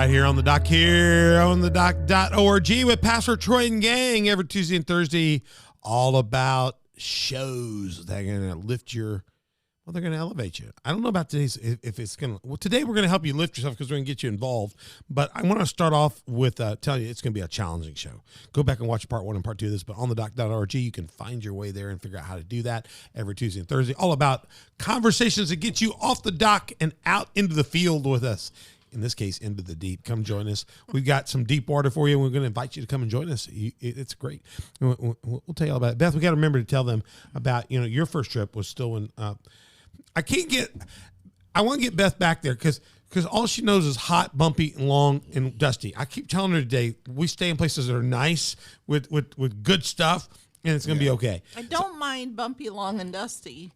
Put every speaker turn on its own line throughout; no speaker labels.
right here on the dock, with Pastor Troy and gang every Tuesday and Thursday, all about shows that are going to lift your, well, they're going to elevate you. I don't know about today's, if it's going to, well, today we're going to help you lift yourself because we're going to get you involved. But I want to start off with telling you it's going to be a challenging show. Go back and watch part 1 and part 2 of this, but on the dock.org, you can find your way there and figure out how to do that every Tuesday and Thursday. All about conversations that get you off the dock and out into the field with us. In this case, into the deep. Come join us. We've got some deep water for you. We're going to invite you to come and join us. It's great. We'll tell you all about it. Beth, we got to remember to tell them about, your first trip was still in, I want to get Beth back there because all she knows is hot, bumpy, and long, and dusty. I keep telling her today, we stay in places that are nice with good stuff, and it's going to be okay.
I don't mind bumpy, long, and dusty,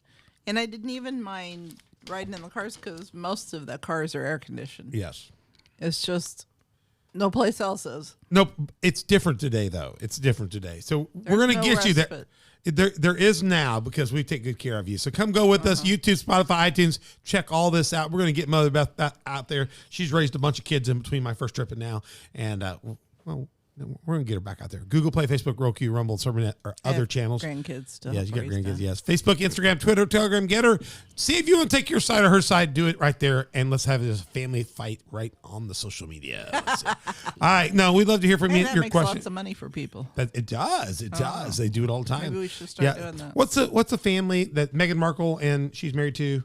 and I didn't even mind riding in the cars because most of the cars are air conditioned.
Yes.
It's just no place else is.
Nope. It's different today, though. It's different today. So we're going to get you there. There is now because we take good care of you. So come go with us. YouTube, Spotify, iTunes. Check all this out. We're going to get Mother Beth out there. She's raised a bunch of kids in between my first trip and now. And, we're going to get her back out there. Google Play, Facebook, Roku, Rumble, Sermonet, or other channels.
Grandkids stuff.
Yes, you got grandkids, yes. Facebook, Instagram, Twitter, Telegram, get her. See if you want to take your side or her side. Do it right there. And let's have this family fight right on the social media. All right. No, we'd love to hear from you.
That
Your
makes
question.
Lots of money for people.
But it does. It does. They do it all the time.
Maybe we should start doing that.
What's a family that Meghan Markle and she's married to?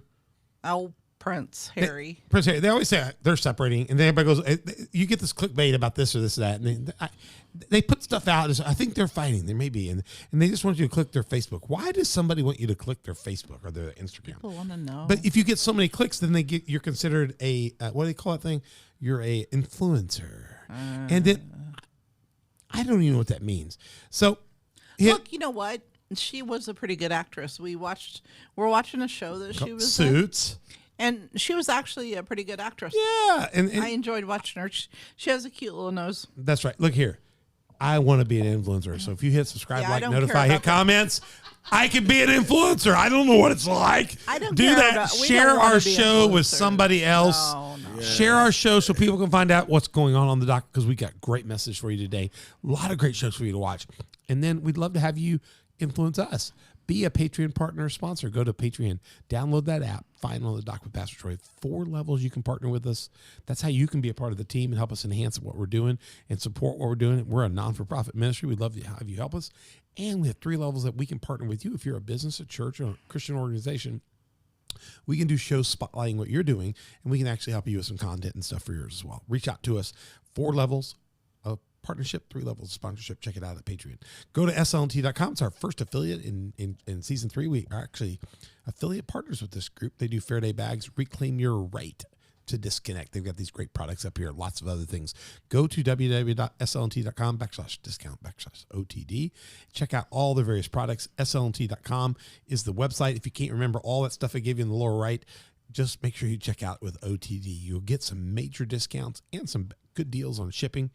Oh, Prince Harry.
Prince Harry. They always say they're separating, and then everybody goes, you get this clickbait about this or this or that. And they put stuff out. I think they're fighting. There may be. And they just want you to click their Facebook. Why does somebody want you to click their Facebook or their Instagram?
People want to know.
But if you get so many clicks, then you're considered a, what do they call that thing? You're a influencer. And then, I don't even know what that means. So,
look, you know what? She was a pretty good actress. We're watching a show that she was
Suits.
And she was actually a pretty good actress.
Yeah. And
I enjoyed watching her. She has a cute little nose.
That's right. Look here. I want to be an influencer. So if you hit subscribe, like, notify, hit comments, I can be an influencer. I don't know what it's like.
I don't
do
care
that.
about,
share our show with somebody else.
No.
Yes. Share our show so people can find out what's going on the dock because we got great message for you today. A lot of great shows for you to watch. And then we'd love to have you influence us. Be a Patreon partner or sponsor. Go to Patreon. Download that app. Find On the Dock with Pastor Troy. 4 levels you can partner with us. That's how you can be a part of the team and help us enhance what we're doing and support what we're doing. We're a non-for-profit ministry. We'd love to have you help us. And we have 3 levels that we can partner with you. If you're a business, a church, or a Christian organization, we can do shows spotlighting what you're doing, and we can actually help you with some content and stuff for yours as well. Reach out to us. 4 levels of partnership, 3 levels of sponsorship. Check it out at Patreon. Go to slnt.com. It's our first affiliate in season 3. We are actually affiliate partners with this group. They do Fair Day bags. Reclaim your right to disconnect. They've got these great products up here, lots of other things. Go to www.slnt.com/discount/OTD. Check out all the various products. slnt.com is the website. If you can't remember all that stuff I gave you in the lower right, just make sure you check out with OTD. You'll get some major discounts and some good deals on shipping.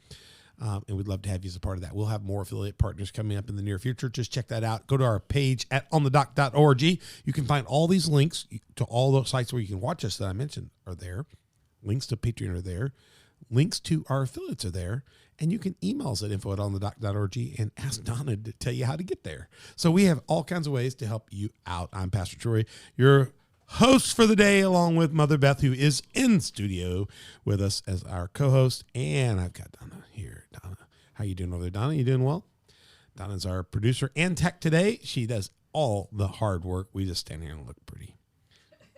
And we'd love to have you as a part of that. We'll have more affiliate partners coming up in the near future. Just check that out. Go to our page at onthedock.org. You can find all these links to all those sites where you can watch us that I mentioned are there. Links to Patreon are there. Links to our affiliates are there. And you can email us at info@onthedock.org and ask Donna to tell you how to get there. So we have all kinds of ways to help you out. I'm Pastor Troy, your host for the day, along with Mother Beth, who is in studio with us as our co-host. And I've got Donna here. Donna, how you doing over there, Donna? You doing well? Donna's our producer and tech today. She does all the hard work. We just stand here and look pretty.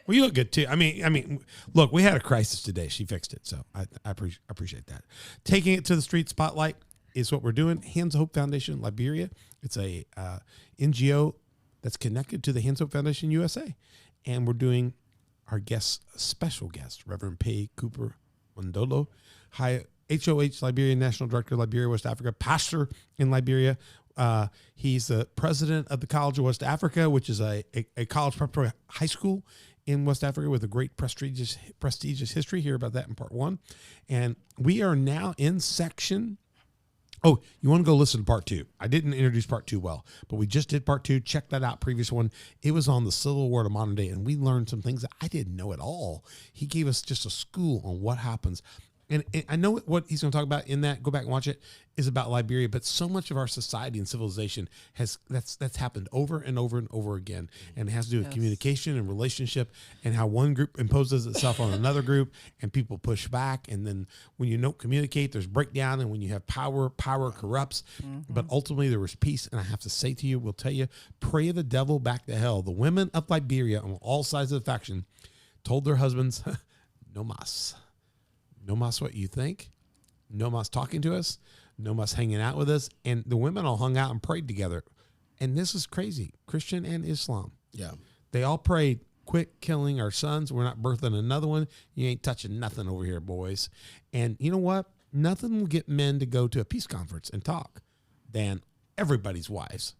Well, you look good too. I mean, look, we had a crisis today. She fixed it, so I appreciate that. Taking it to the street spotlight is what we're doing. Hands of Hope Foundation, Liberia. It's a NGO that's connected to the Hands of Hope Foundation USA. And we're doing our special guest, Reverend Paye Mondolo, HOH Liberia National Director, Liberia, West Africa, pastor in Liberia. He's the president of the College of West Africa, which is a college preparatory high school in West Africa with a great prestigious history. Hear about that in part 1. And we are now in section. Oh, you want to go listen to part 2. I didn't introduce part 2 well, but we just did part 2. Check that out. Previous one. It was on the Civil War of modern day, and we learned some things that I didn't know at all. He gave us just a school on what happens and I know what he's going to talk about in that. Go back and watch it. Is about Liberia, but so much of our society and civilization that's happened over and over and over again, and it has to do with communication and relationship, and how one group imposes itself on another group, and people push back, and then when you don't communicate, there's breakdown, and when you have power corrupts. But ultimately, there was peace, and I have to say to you, we'll tell you, pray the devil back to hell. The women of Liberia on all sides of the faction told their husbands, "No mas, no mas what you think, no mas talking to us." No mas hanging out with us. And the women all hung out and prayed together. And this is crazy. Christian and Islam.
Yeah.
They all prayed, quit killing our sons. We're not birthing another one. You ain't touching nothing over here, boys. And you know what? Nothing will get men to go to a peace conference and talk than everybody's wives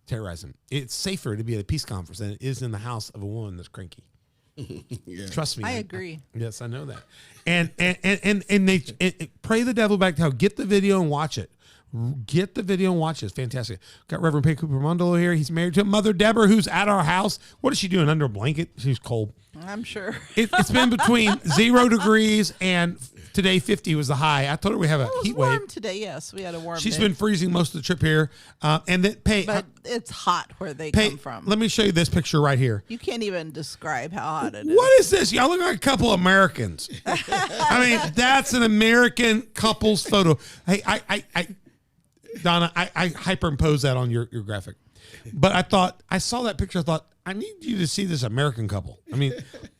terrorize them. It's safer to be at a peace conference than it is in the house of a woman that's cranky.
Yeah.
Trust me.
I agree.
Yes, I know that. And they pray the devil back to hell. Get the video and watch it. Get the video and watch it. It's fantastic. Got Reverend Paye Mondolo here. He's married to Mother Deborah, who's at our house. What is she doing under a blanket? She's cold.
I'm sure.
It's been between 0 degrees and today 50 was the high. I told her we have a heat wave.
Warm today. Yes, we had a warm.
She's
day.
been freezing most of the trip here. And then
but it's hot where they
Paye,
come from.
let me show you this picture right here.
You can't even describe how hot it is.
What is this? Y'all look like a couple Americans. I mean, that's an American couple's photo. Hey, Donna, I hyperimposed that on your graphic. But I saw that picture. I thought, I need you to see this American couple. I mean,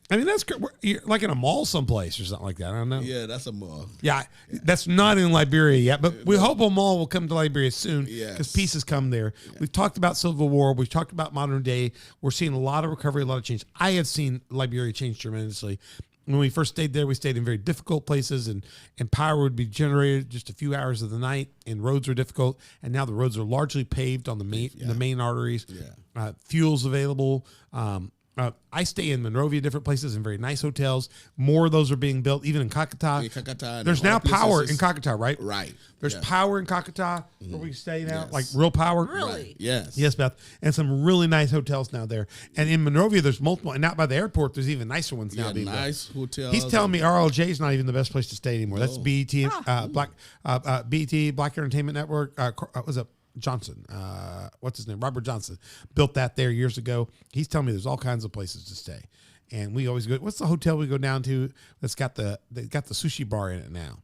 that's you're like in a mall someplace or something like that. I don't know.
Yeah, that's a mall.
Yeah, that's not in Liberia yet, but we hope a mall will come to Liberia soon because
Yes.
peace has come there. Yeah. We've talked about Civil War. We've talked about modern day. We're seeing a lot of recovery, a lot of change. I have seen Liberia change tremendously. When we first stayed there, we stayed in very difficult places, and power would be generated just a few hours of the night, and roads were difficult. And now the roads are largely paved on the main arteries. Yeah. Fuel's available. I stay in Monrovia, different places, in very nice hotels. More of those are being built, even in Kakata. There's now power in Kakata, right?
Right.
There's power in Kakata where we stay now, like real power.
Really?
Right. Yes.
Yes, Beth. And some really nice hotels now there. And in Monrovia, there's multiple. And out by the airport, there's even nicer ones now being
nice
built.
hotels.
He's telling me RLJ is not even the best place to stay anymore. That's BET, Black Entertainment Network. Was it Johnson? What's his name? Robert Johnson built that there years ago. He's telling me there's all kinds of places to stay. And we always go. What's the hotel we go down to that's got the sushi bar in it now?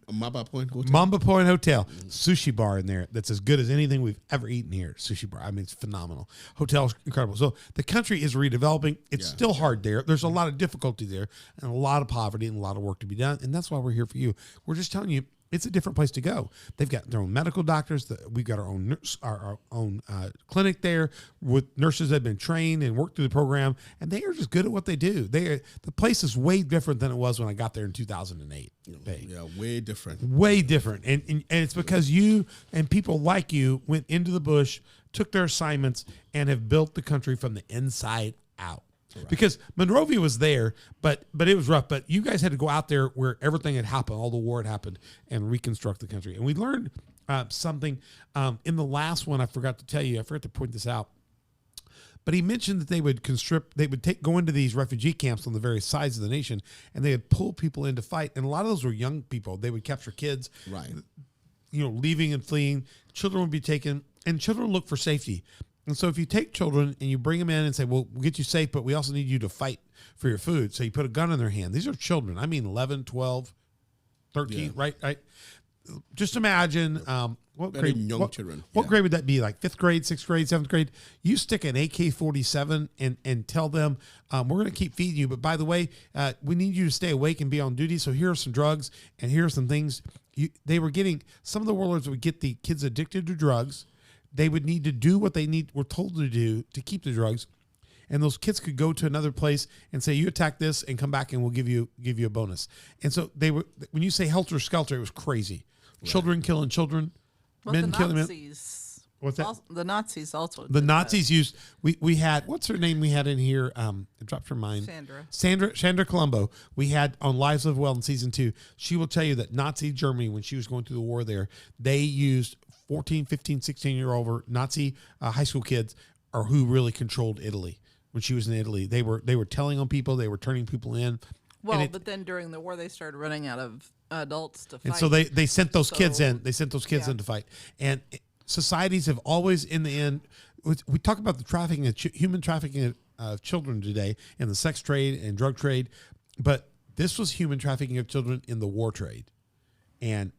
Mamba Point Hotel.
Mamba Point Hotel, sushi bar in there that's as good as anything we've ever eaten here. Sushi bar. I mean, it's phenomenal. Hotel's incredible. So the country is redeveloping. It's still hard there. There's a lot of difficulty there and a lot of poverty and a lot of work to be done. And that's why we're here for you. We're just telling you, it's a different place to go. They've got their own medical doctors. We've got our own clinic there with nurses that have been trained and worked through the program, and they are just good at what they do. The place is way different than it was when I got there in 2008.
Yeah, way different.
Way different, and it's because you and people like you went into the bush, took their assignments, and have built the country from the inside out. Right. Because Monrovia was there, but it was rough. But you guys had to go out there where everything had happened, all the war had happened, and reconstruct the country. And we learned something in the last one. I forgot to tell you. I forgot to point this out. But he mentioned that they would go into these refugee camps on the various sides of the nation, and they would pull people in to fight. And a lot of those were young people. They would capture kids,
right?
Leaving and fleeing. Children would be taken, and children look for safety. And so if you take children and you bring them in and say, well, we'll get you safe, but we also need you to fight for your food. So you put a gun in their hand. These are children. I mean, 11, 12, 13, right? Just imagine what grade?
Young children.
What grade would that be? Like 5th grade, 6th grade, 7th grade? You stick an AK-47 and tell them, we're going to keep feeding you. But by the way, we need you to stay awake and be on duty. So here are some drugs and here are some things. They were getting, some of the warlords would get the kids addicted to drugs. They would need to do what they were told to do to keep the drugs, and those kids could go to another place and say, "You attack this, and come back, and we'll give you a bonus." And so they were. When you say helter skelter, it was crazy. Right. Children killing children, men killing men. What's that?
The Nazis also.
The Nazis used. We had, what's her name? We had in here. It dropped her mind. Sandra Colombo. We had on Lives Live Well in season 2. She will tell you that Nazi Germany, when she was going through the war there, they used 14, 15, 16-year-old Nazi high school kids are who really controlled Italy. When she was in Italy, they were telling on people, they were turning people in.
Well, but then during the war, they started running out of adults to fight.
And so they sent those kids
So-
in. They sent those kids in to fight. And societies have always, in the end, we talk about the trafficking of human trafficking of children today and the sex trade and drug trade, but this was human trafficking of children in the war trade. And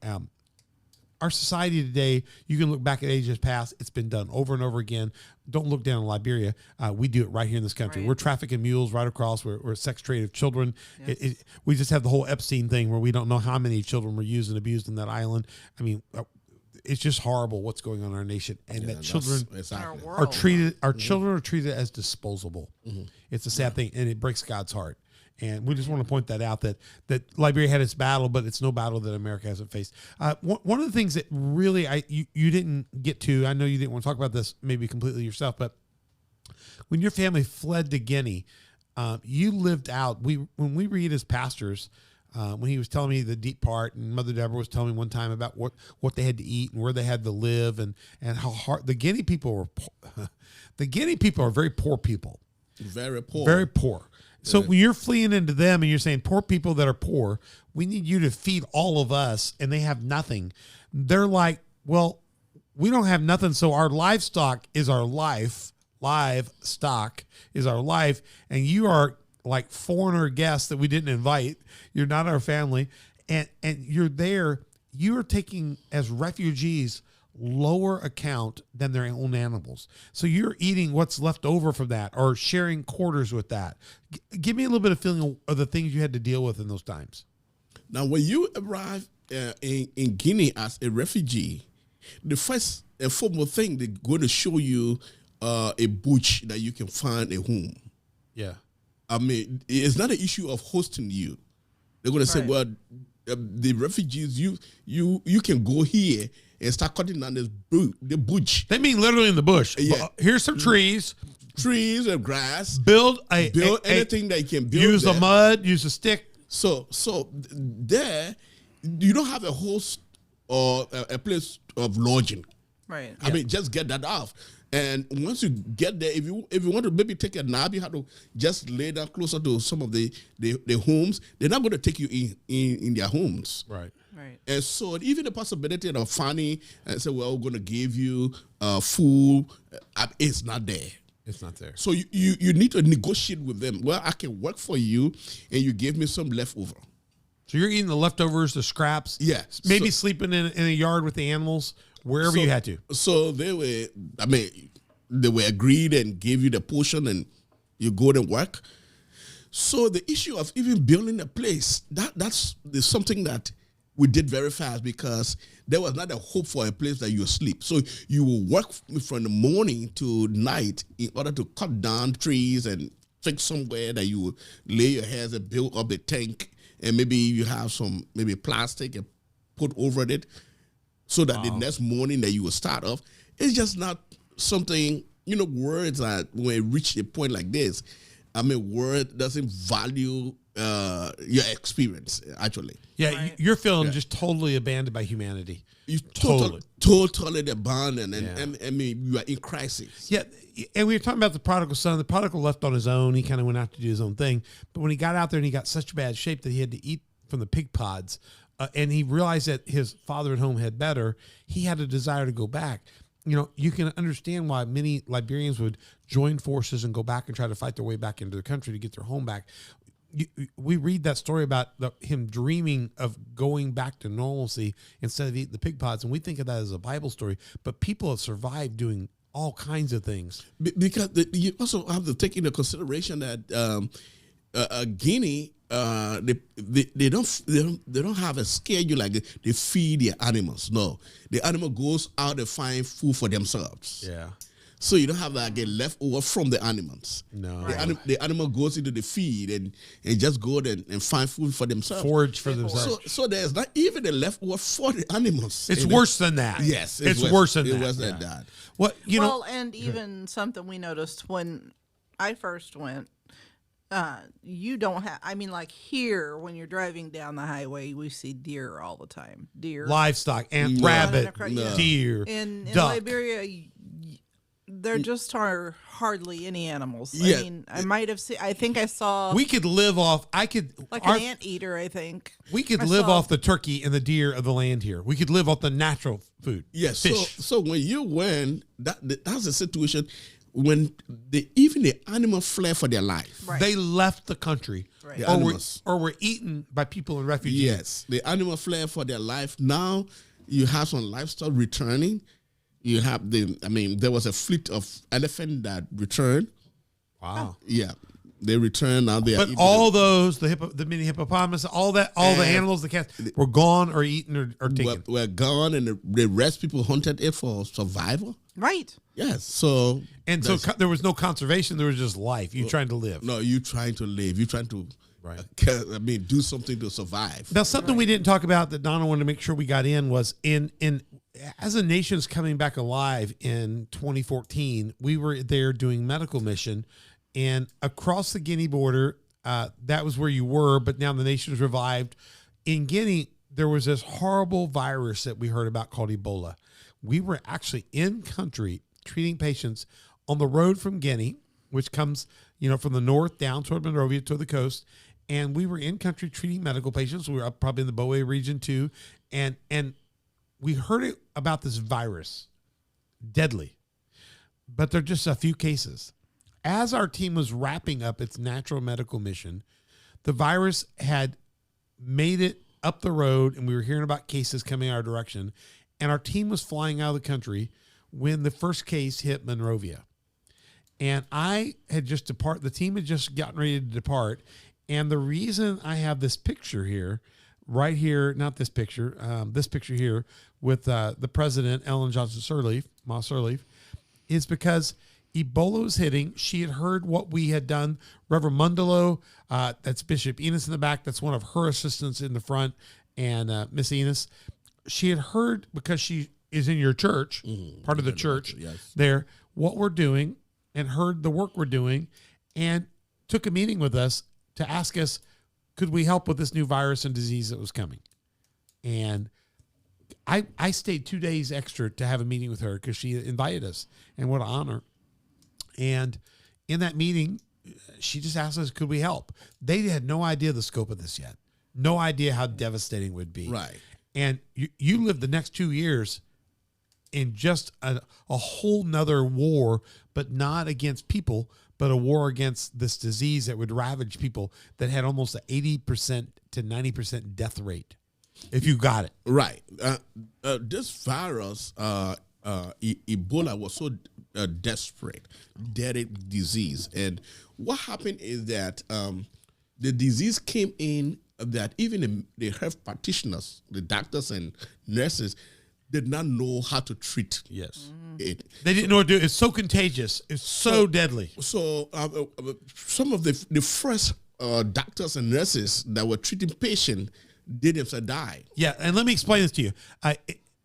our society today, you can look back at ages past. It's been done over and over again. Don't look down in Liberia. We do it right here in this country.
Right.
We're trafficking mules right across. We're sex trade of children.
Yes.
We just have the whole Epstein thing where we don't know how many children were used and abused in that island. I mean, it's just horrible what's going on in our nation, and that children
Our world.
are treated. Our children are treated as disposable. It's a sad thing, and it breaks God's heart. And we just want to point that out, that Liberia had its battle, but it's no battle that America hasn't faced. One of the things that really you didn't get to, I know you didn't want to talk about this maybe completely yourself, but when your family fled to Guinea, you lived out. When we read as pastors, when he was telling me the deep part, and Mother Deborah was telling me one time about what they had to eat and where they had to live, and how hard the Guinea people were. The Guinea people are very poor people.
Very poor.
Very poor. So when you're fleeing into them and you're saying, poor people that are poor, we need you to feed all of us, and they have nothing. They're like, well, we don't have nothing, so our livestock is our life. Livestock is our life, and you are like foreigner guests that we didn't invite. You're not our family, and you're there. You are taking as refugees lower account than their own animals. So you're eating what's left over from that, or sharing quarters with that. Give me a little bit of feeling of the things you had to deal with in those times.
Now, when you arrive in Guinea as a refugee, the first and foremost thing, they're going to show you a bush that you can find a home.
Yeah.
I mean, it's not an issue of hosting you. They're going to say,
Right.
well, the refugees, you can go here and start cutting down the bush.
They mean literally in the bush.
Yeah.
Here's some trees.
Trees and grass.
Build
Anything that you can build.
Use
there.
the mud. Use a stick.
So there, you don't have a host or a place of lodging.
Right.
I mean, just get that off. And once you get there, if you want to maybe take a nap, you have to just lay down closer to some of the homes. They're not going to take you in their homes.
Right.
Right.
And so even the possibility of finding and say, well, we're going to give you food, it's not there.
It's not there.
So you need to negotiate with them. Well, I can work for you, and you give me some leftover.
So you're eating the leftovers, the scraps.
Yeah.
Maybe sleeping in a yard with the animals, wherever you had to.
So they were agreed and gave you the portion, and you go to work. So the issue of even building a place, that's something that we did very fast, because there was not a hope for a place that you sleep. So you will work from the morning to night in order to cut down trees and fix somewhere that you will lay your heads and build up a tank, and maybe you have some maybe plastic and put over it, so that the next morning that you will start off. It's just not something, words that when it reach a point like this, word doesn't value your experience, actually.
Yeah,
Right.
you're feeling just totally abandoned by humanity.
You
Totally.
totally abandoned, and
Yeah.
you are in crisis.
Yeah, and we were talking about the prodigal son. The prodigal left on his own. He kind of went out to do his own thing. But when he got out there and he got such bad shape that he had to eat from the pig pods, and he realized that his father at home had better, he had a desire to go back. You can understand why many Liberians would join forces and go back and try to fight their way back into the country to get their home back. We read that story about him dreaming of going back to normalcy instead of eating the pig pods, and we think of that as a Bible story. But people have survived doing all kinds of things.
Because you also have to take into consideration that Guinea, they don't have a schedule like they feed their animals. No, the animal goes out and find food for themselves.
Yeah.
So you don't have like a leftover from the animals.
No.
The animal goes into the feed and just go there and find food for themselves.
Forage for themselves.
So there's not even a leftover for the animals.
It's worse than that.
Yes,
it's worse than that.
It was
Yeah.
than that.
What
And even something we noticed when I first went, you don't have, like here, when you're driving down the highway, we see deer all the time. Deer.
livestock and
No.
rabbit,
No.
deer,
In
duck.
Liberia, There just are hardly any animals.
Yeah.
I mean, I might have seen. I think I saw
We could live off.
like an anteater. I think
We could
I
live
saw-
off the turkey and the deer of the land here. We could live off the natural food.
Yes.
Fish.
So when you went, that's a situation when even the animal fled for their life.
Right.
They left the country,
Right.
The
or, were,
animals.
or were eaten by people in refugees.
Yes, the animal fled for their life. Now you have some livestock returning. You have there was a fleet of elephant that returned.
Wow.
Yeah, they returned. Now they are
But
eating
all those, the mini hippopotamus, all the animals, the cats, were gone or eaten or taken.
were gone, and the rest people hunted it for survival.
right.
Yes, so
And so there was no conservation. There was just life. You trying to live.
no, you trying to live. You trying to
Right.
do something to survive.
Now, something we didn't talk about that Donna wanted to make sure we got in was in as a nation's coming back alive in 2014, we were there doing medical mission, and across the Guinea border, that was where you were, but now the nation's revived. In Guinea, there was this horrible virus that we heard about called Ebola. We were actually in country treating patients on the road from Guinea, which comes, from the north down toward Monrovia to the coast. And we were in country treating medical patients. We were up probably in the Boe region too. And we heard about this virus, deadly, but there are just a few cases. As our team was wrapping up its natural medical mission, the virus had made it up the road, and we were hearing about cases coming our direction. And our team was flying out of the country when the first case hit Monrovia. And I had just departed. The team had just gotten ready to depart. And the reason I have this picture here, right here, not this picture here with the president, Ellen Johnson Sirleaf, Ma Sirleaf, is because Ebola was hitting. She had heard what we had done. Reverend Mondolo, that's Bishop Enos in the back. That's one of her assistants in the front. And Miss Enos, she had heard because she is in your church, part of the church there, what we're doing, and heard the work we're doing, and took a meeting with us to ask us, could we help with this new virus and disease that was coming? And I stayed 2 days extra to have a meeting with her because she invited us, and what an honor. And in that meeting, she just asked us, could we help? They had no idea the scope of this yet. No idea how devastating it would be.
Right.
And you live the next 2 years in just a whole nother war, but not against people, but a war against this disease that would ravage people that had almost an 80% to 90% death rate if you got it.
Right. This virus, Ebola, was so desperate, deadly disease. And what happened is that the disease came in that even the health practitioners, the doctors and nurses, did not know how to treat it.
They didn't know what to do. It's so contagious. It's so deadly.
So some of the first doctors and nurses that were treating patients did themselves die.
Yeah, and let me explain this to you.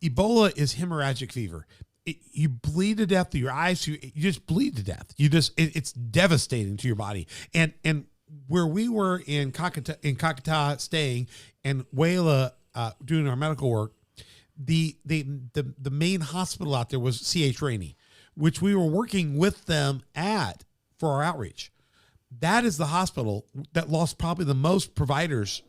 Ebola is hemorrhagic fever. You bleed to death through your eyes. You just bleed to death. It's devastating to your body. And where we were in Kakata staying, and Wayla doing our medical work, the main hospital out there was C.H. Rainey, which we were working with them at for our outreach. That is the hospital that lost probably the most providers.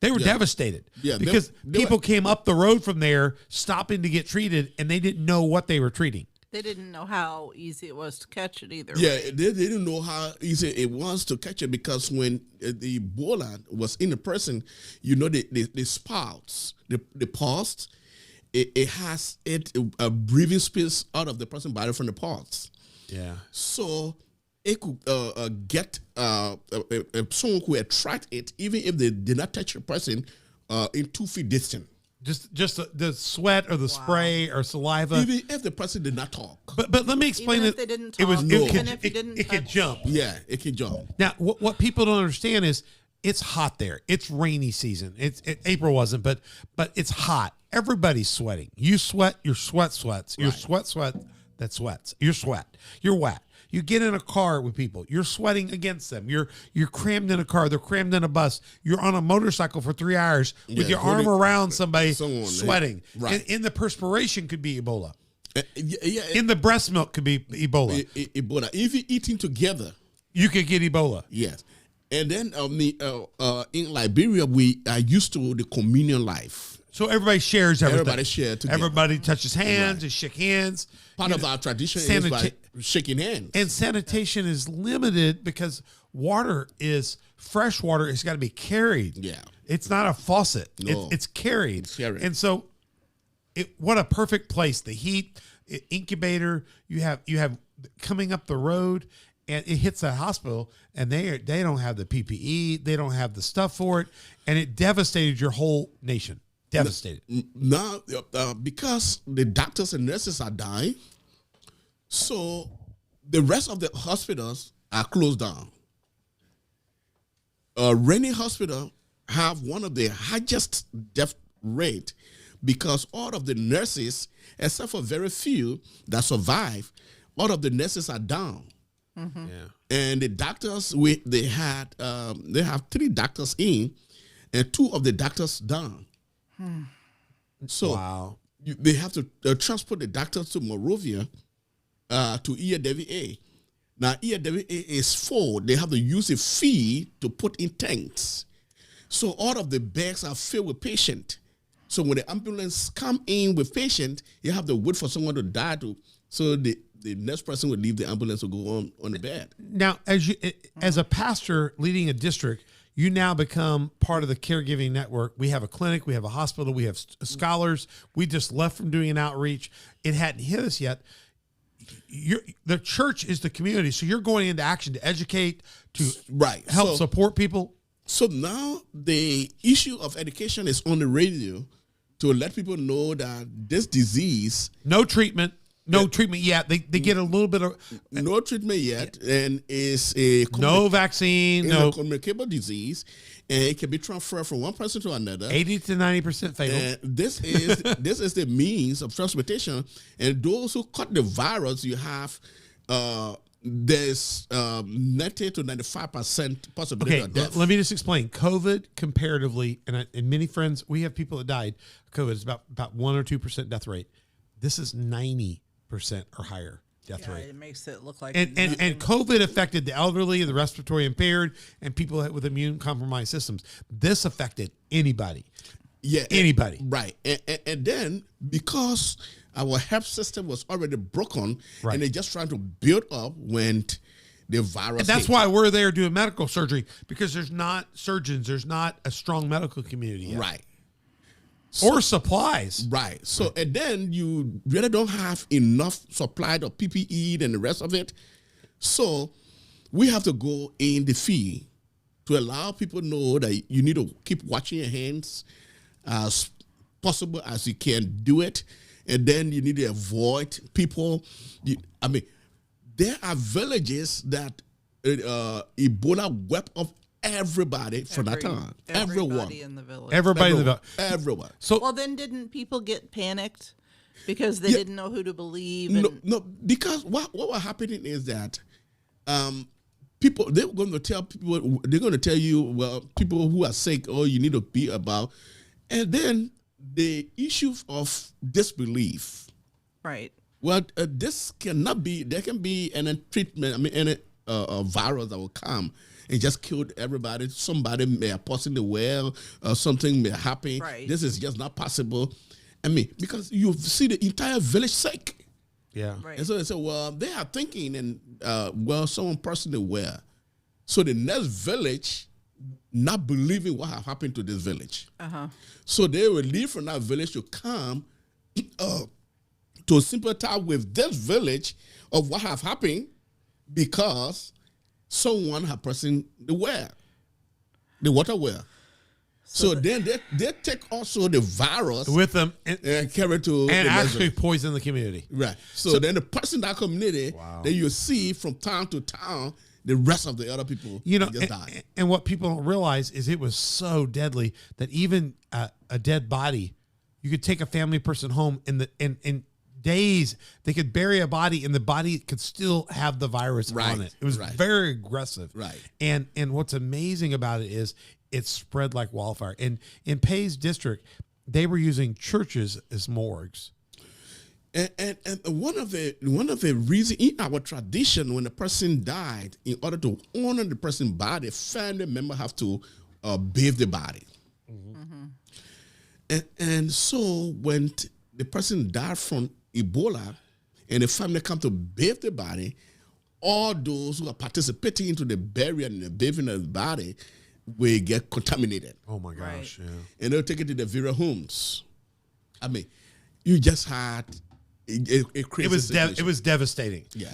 They were devastated because people came up the road from there stopping to get treated, and they didn't know what they were treating.
They didn't know how easy it was to catch it either.
Yeah, they didn't know how easy it was to catch it because when the Ebola was in a person, the spouts, the pulse, it has a breathing space out of the person's body from the pulse.
Yeah.
So it could get someone who attract it, even if they did not touch a person in 2 feet distance.
Just the sweat or the spray or saliva.
Even if the person did not talk.
But let me explain
Even
it.
if they didn't
It was
talk,
it
even
could,
if you didn't
it could
touch.
jump.
Yeah, it can jump.
Now, what people don't understand is it's hot there. It's rainy season. April wasn't, but it's hot. Everybody's sweating. You sweat, your sweat sweats. Your sweat that sweats. Your sweat. You're wet. You get in a car with people. You're sweating against them. You're crammed in a car. They're crammed in a bus. You're on a motorcycle for 3 hours with your arm around somebody
someone,
sweating.
right.
And in the perspiration could be Ebola.
Yeah,
In the breast milk could be Ebola.
Ebola. If you're eating together,
You could get Ebola.
yes. And then in Liberia, we are used to the communion life.
So everybody shares everything.
Everybody share together.
Everybody touches hands and shake hands.
Part of our tradition is by shaking hands.
And sanitation is limited because fresh water has got to be carried.
Yeah.
It's not a faucet.
No.
It's carried.
It's carried.
And so what a perfect place. The heat, incubator, you have coming up the road, and it hits that hospital, and they don't have the PPE, they don't have the stuff for it, and it devastated your whole nation. Devastated.
Now, because the doctors and nurses are dying, so the rest of the hospitals are closed down. Rainy Hospital have one of the highest death rate because all of the nurses, except for very few that survive, all of the nurses are down.
Yeah.
And the doctors, they have 3 doctors in, and 2 of the doctors down. So
Wow.
they have to transport the doctors to Monrovia to EAWA. Now, EAWA is full. They have to use a fee to put in tanks. So all of the bags are filled with patient. So when the ambulance come in with patient, you have to wait for someone to die so the next person would leave the ambulance to go on the bed.
Now, as a pastor leading a district, you now become part of the caregiving network. We have a clinic, we have a hospital, we have scholars. We just left from doing an outreach. It hadn't hit us yet. The church is the community, so you're going into action to educate, to help support people.
So now the issue of education is on the radio to let people know that this disease,
no treatment yet. They get a little bit of
no treatment yet, and is a
no vaccine,
no communicable disease, and it can be transferred from one person to another.
80 to 90% fatal.
And this is the means of transmission. And those who caught the virus, you have there's 90 to 95% possibility of death.
Let me just explain. COVID comparatively, and many friends, we have people that died. COVID is about 1 or 2% death rate. This is 90% or higher death rate.
It makes it look like
and COVID affected the elderly, the respiratory impaired, and people with immune compromised systems. This affected anybody.
Yeah,
anybody.
Right. And then because our health system was already broken, and they're just trying to build up when the virus.
And that's why we're there doing medical surgery, because there's not surgeons, there's not a strong medical community yet.
Right.
Or supplies.
Right. So, and then you really don't have enough supply of PPE and the rest of it. So we have to go in the field to allow people to know that you need to keep washing your hands as possible as you can do it. And then you need to avoid people. There are villages that Ebola wiped off everybody from that time.
Everybody in the village.
Everyone.
So,
well, then didn't people get panicked because they didn't know who to believe?
No, because what was happening is that people, they're going to tell you, well, people who are sick, you need to be about. And then the issue of disbelief.
Right.
Well, this cannot be, there can be any treatment, any virus that will come and just kill everybody. Somebody may possibly well, something may happen.
Right.
This is just not possible. Because you see the entire village sick.
yeah.
Right.
And so they say, well, they are thinking, and someone personally well. So the next village not believing what have happened to this village. So they will leave from that village to come to sympathize with this village of what have happened because someone have pressing the water well. So then they take also the virus
With them
and carry it to
and
the
actually
next
poison the community.
right. So then the person in that community, then you see from town to town, the rest of the other people just die.
And what people don't realize is it was so deadly that even a dead body, you could take a family person home in days. They could bury a body and the body could still have the virus on it. It was very aggressive.
Right.
And what's amazing about it is it spread like wildfire. And in Paye's district, they were using churches as morgues.
And one of the reasons in our tradition, when a person died, in order to honor the person's body, family member have to bathe the body. And so when the person died from Ebola, and the family come to bathe the body, all those who are participating into the burial and the bathing of the body will get contaminated.
Oh my gosh!
Right.
Yeah.
And they'll take it to the various homes. I mean, you just had a crazy situation.
It was devastating.
Yeah.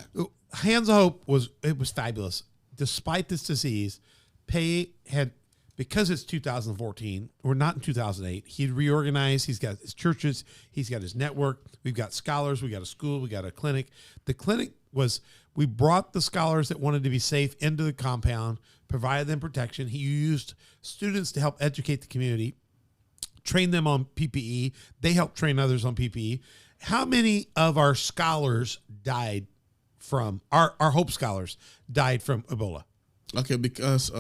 Hands of Hope was fabulous. Despite this disease, Paye had, because it's 2014 or not in 2008, he'd reorganized. He's got his churches. He's got his network. We've got scholars. We got a school. We got a clinic. The clinic was, we brought the scholars that wanted to be safe into the compound, provided them protection. He used students to help educate the community, train them on PPE. They helped train others on PPE. How many of our scholars died from, our Hope scholars died from Ebola?
Okay, because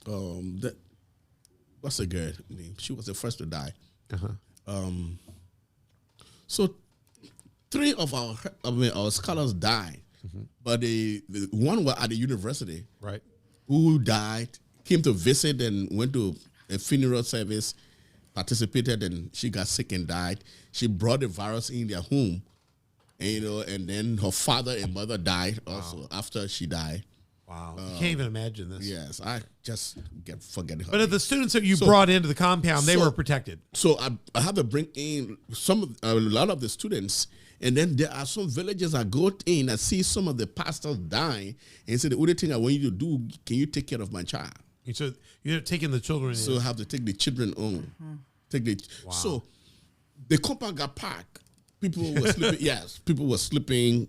that, what's the girl name? She was the first to die. So 3 of our scholars died, but the one was at the university,
Right.
who died, came to visit and went to a funeral service, participated, and she got sick and died. She brought the virus in their home, and, and then her father and mother died also after she died.
Wow. You can't even imagine this.
Yes, I just forget her.
But of the students that you brought into the compound, they
so-
were protected.
So I have to bring in a lot of the students, and then there are some villages I go in and see some of the pastors dying, and say the only thing I want you to do, can you take care of my child?
And so you're taking the children in.
So I have to take the children home. So the compound got packed. People were sleeping. Yes, people were sleeping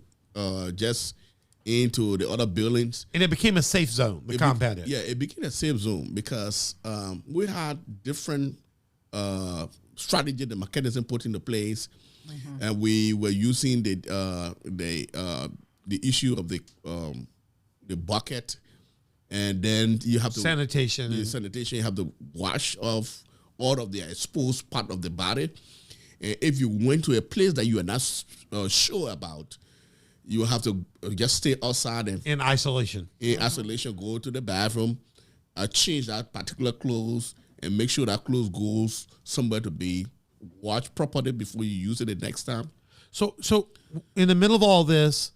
just into the other buildings.
And it became a safe zone, the compound did.
It became a safe zone because we had different strategy, the mechanism put into place, and we were using the issue of the bucket, and then you have to
Sanitation.
sanitation. You have to wash off all of the exposed part of the body. And if you went to a place that you are not sure about, you have to just stay outside and
In isolation.
in isolation, go to the bathroom, change that particular clothes, and make sure that clothes goes somewhere to be washed properly before you use it the next time.
So in the middle of all this,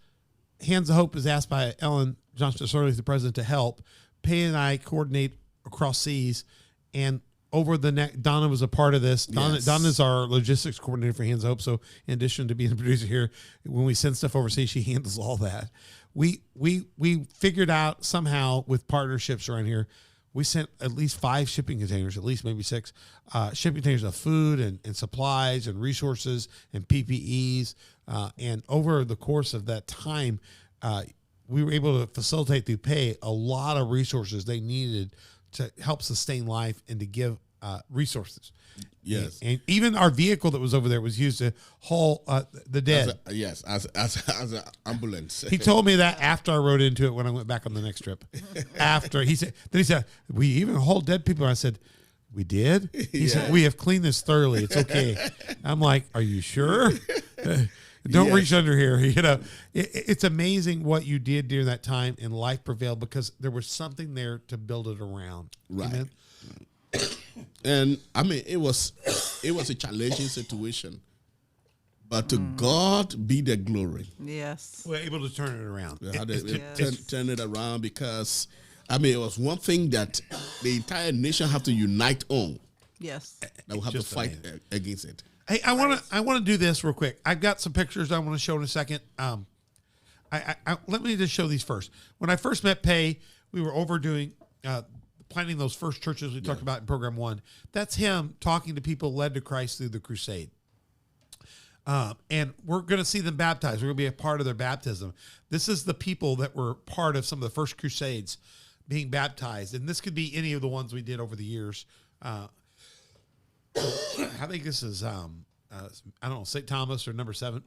Hands of Hope is asked by Ellen Johnson Sirleaf, the president, to help. Paye and I coordinate across seas, and over the next, Donna was a part of this.
Yes.
Donna's our logistics coordinator for Hands of Hope. So in addition to being a producer here, when we send stuff overseas, she handles all that. We figured out somehow with partnerships around here, we sent at least 5 shipping containers, at least maybe 6 shipping containers of food and supplies and resources and PPEs. And over the course of that time, we were able to facilitate through Paye a lot of resources they needed to help sustain life and to give resources.
Yes.
And even our vehicle that was over there was used to haul the dead.
As an ambulance.
He told me that after I rode into it when I went back on the next trip. After he said, we even hauled dead people. I said, we did? He said, we have cleaned this thoroughly. It's okay. I'm like, are you sure? Don't reach under here. You know, it's amazing what you did during that time, and life prevailed because there was something there to build it around.
Right.
Amen?
And I mean, it was a challenging situation, but to God be the glory.
Yes.
We're able to turn it around.
We had to turn it around because, I mean, it was one thing that the entire nation have to unite on.
Yes.
That we have to
Just
fight against it.
Hey, I want to do this real quick. I've got some pictures I want to show in a second. Let me just show these first. When I first met Paye, we were overdoing planting those first churches we talked about in program 1. That's him talking to people led to Christ through the crusade. And we're going to see them baptized. We're going to be a part of their baptism. This is the people that were part of some of the first crusades being baptized. And this could be any of the ones we did over the years. I think this is, I don't know, St. Thomas or number 7.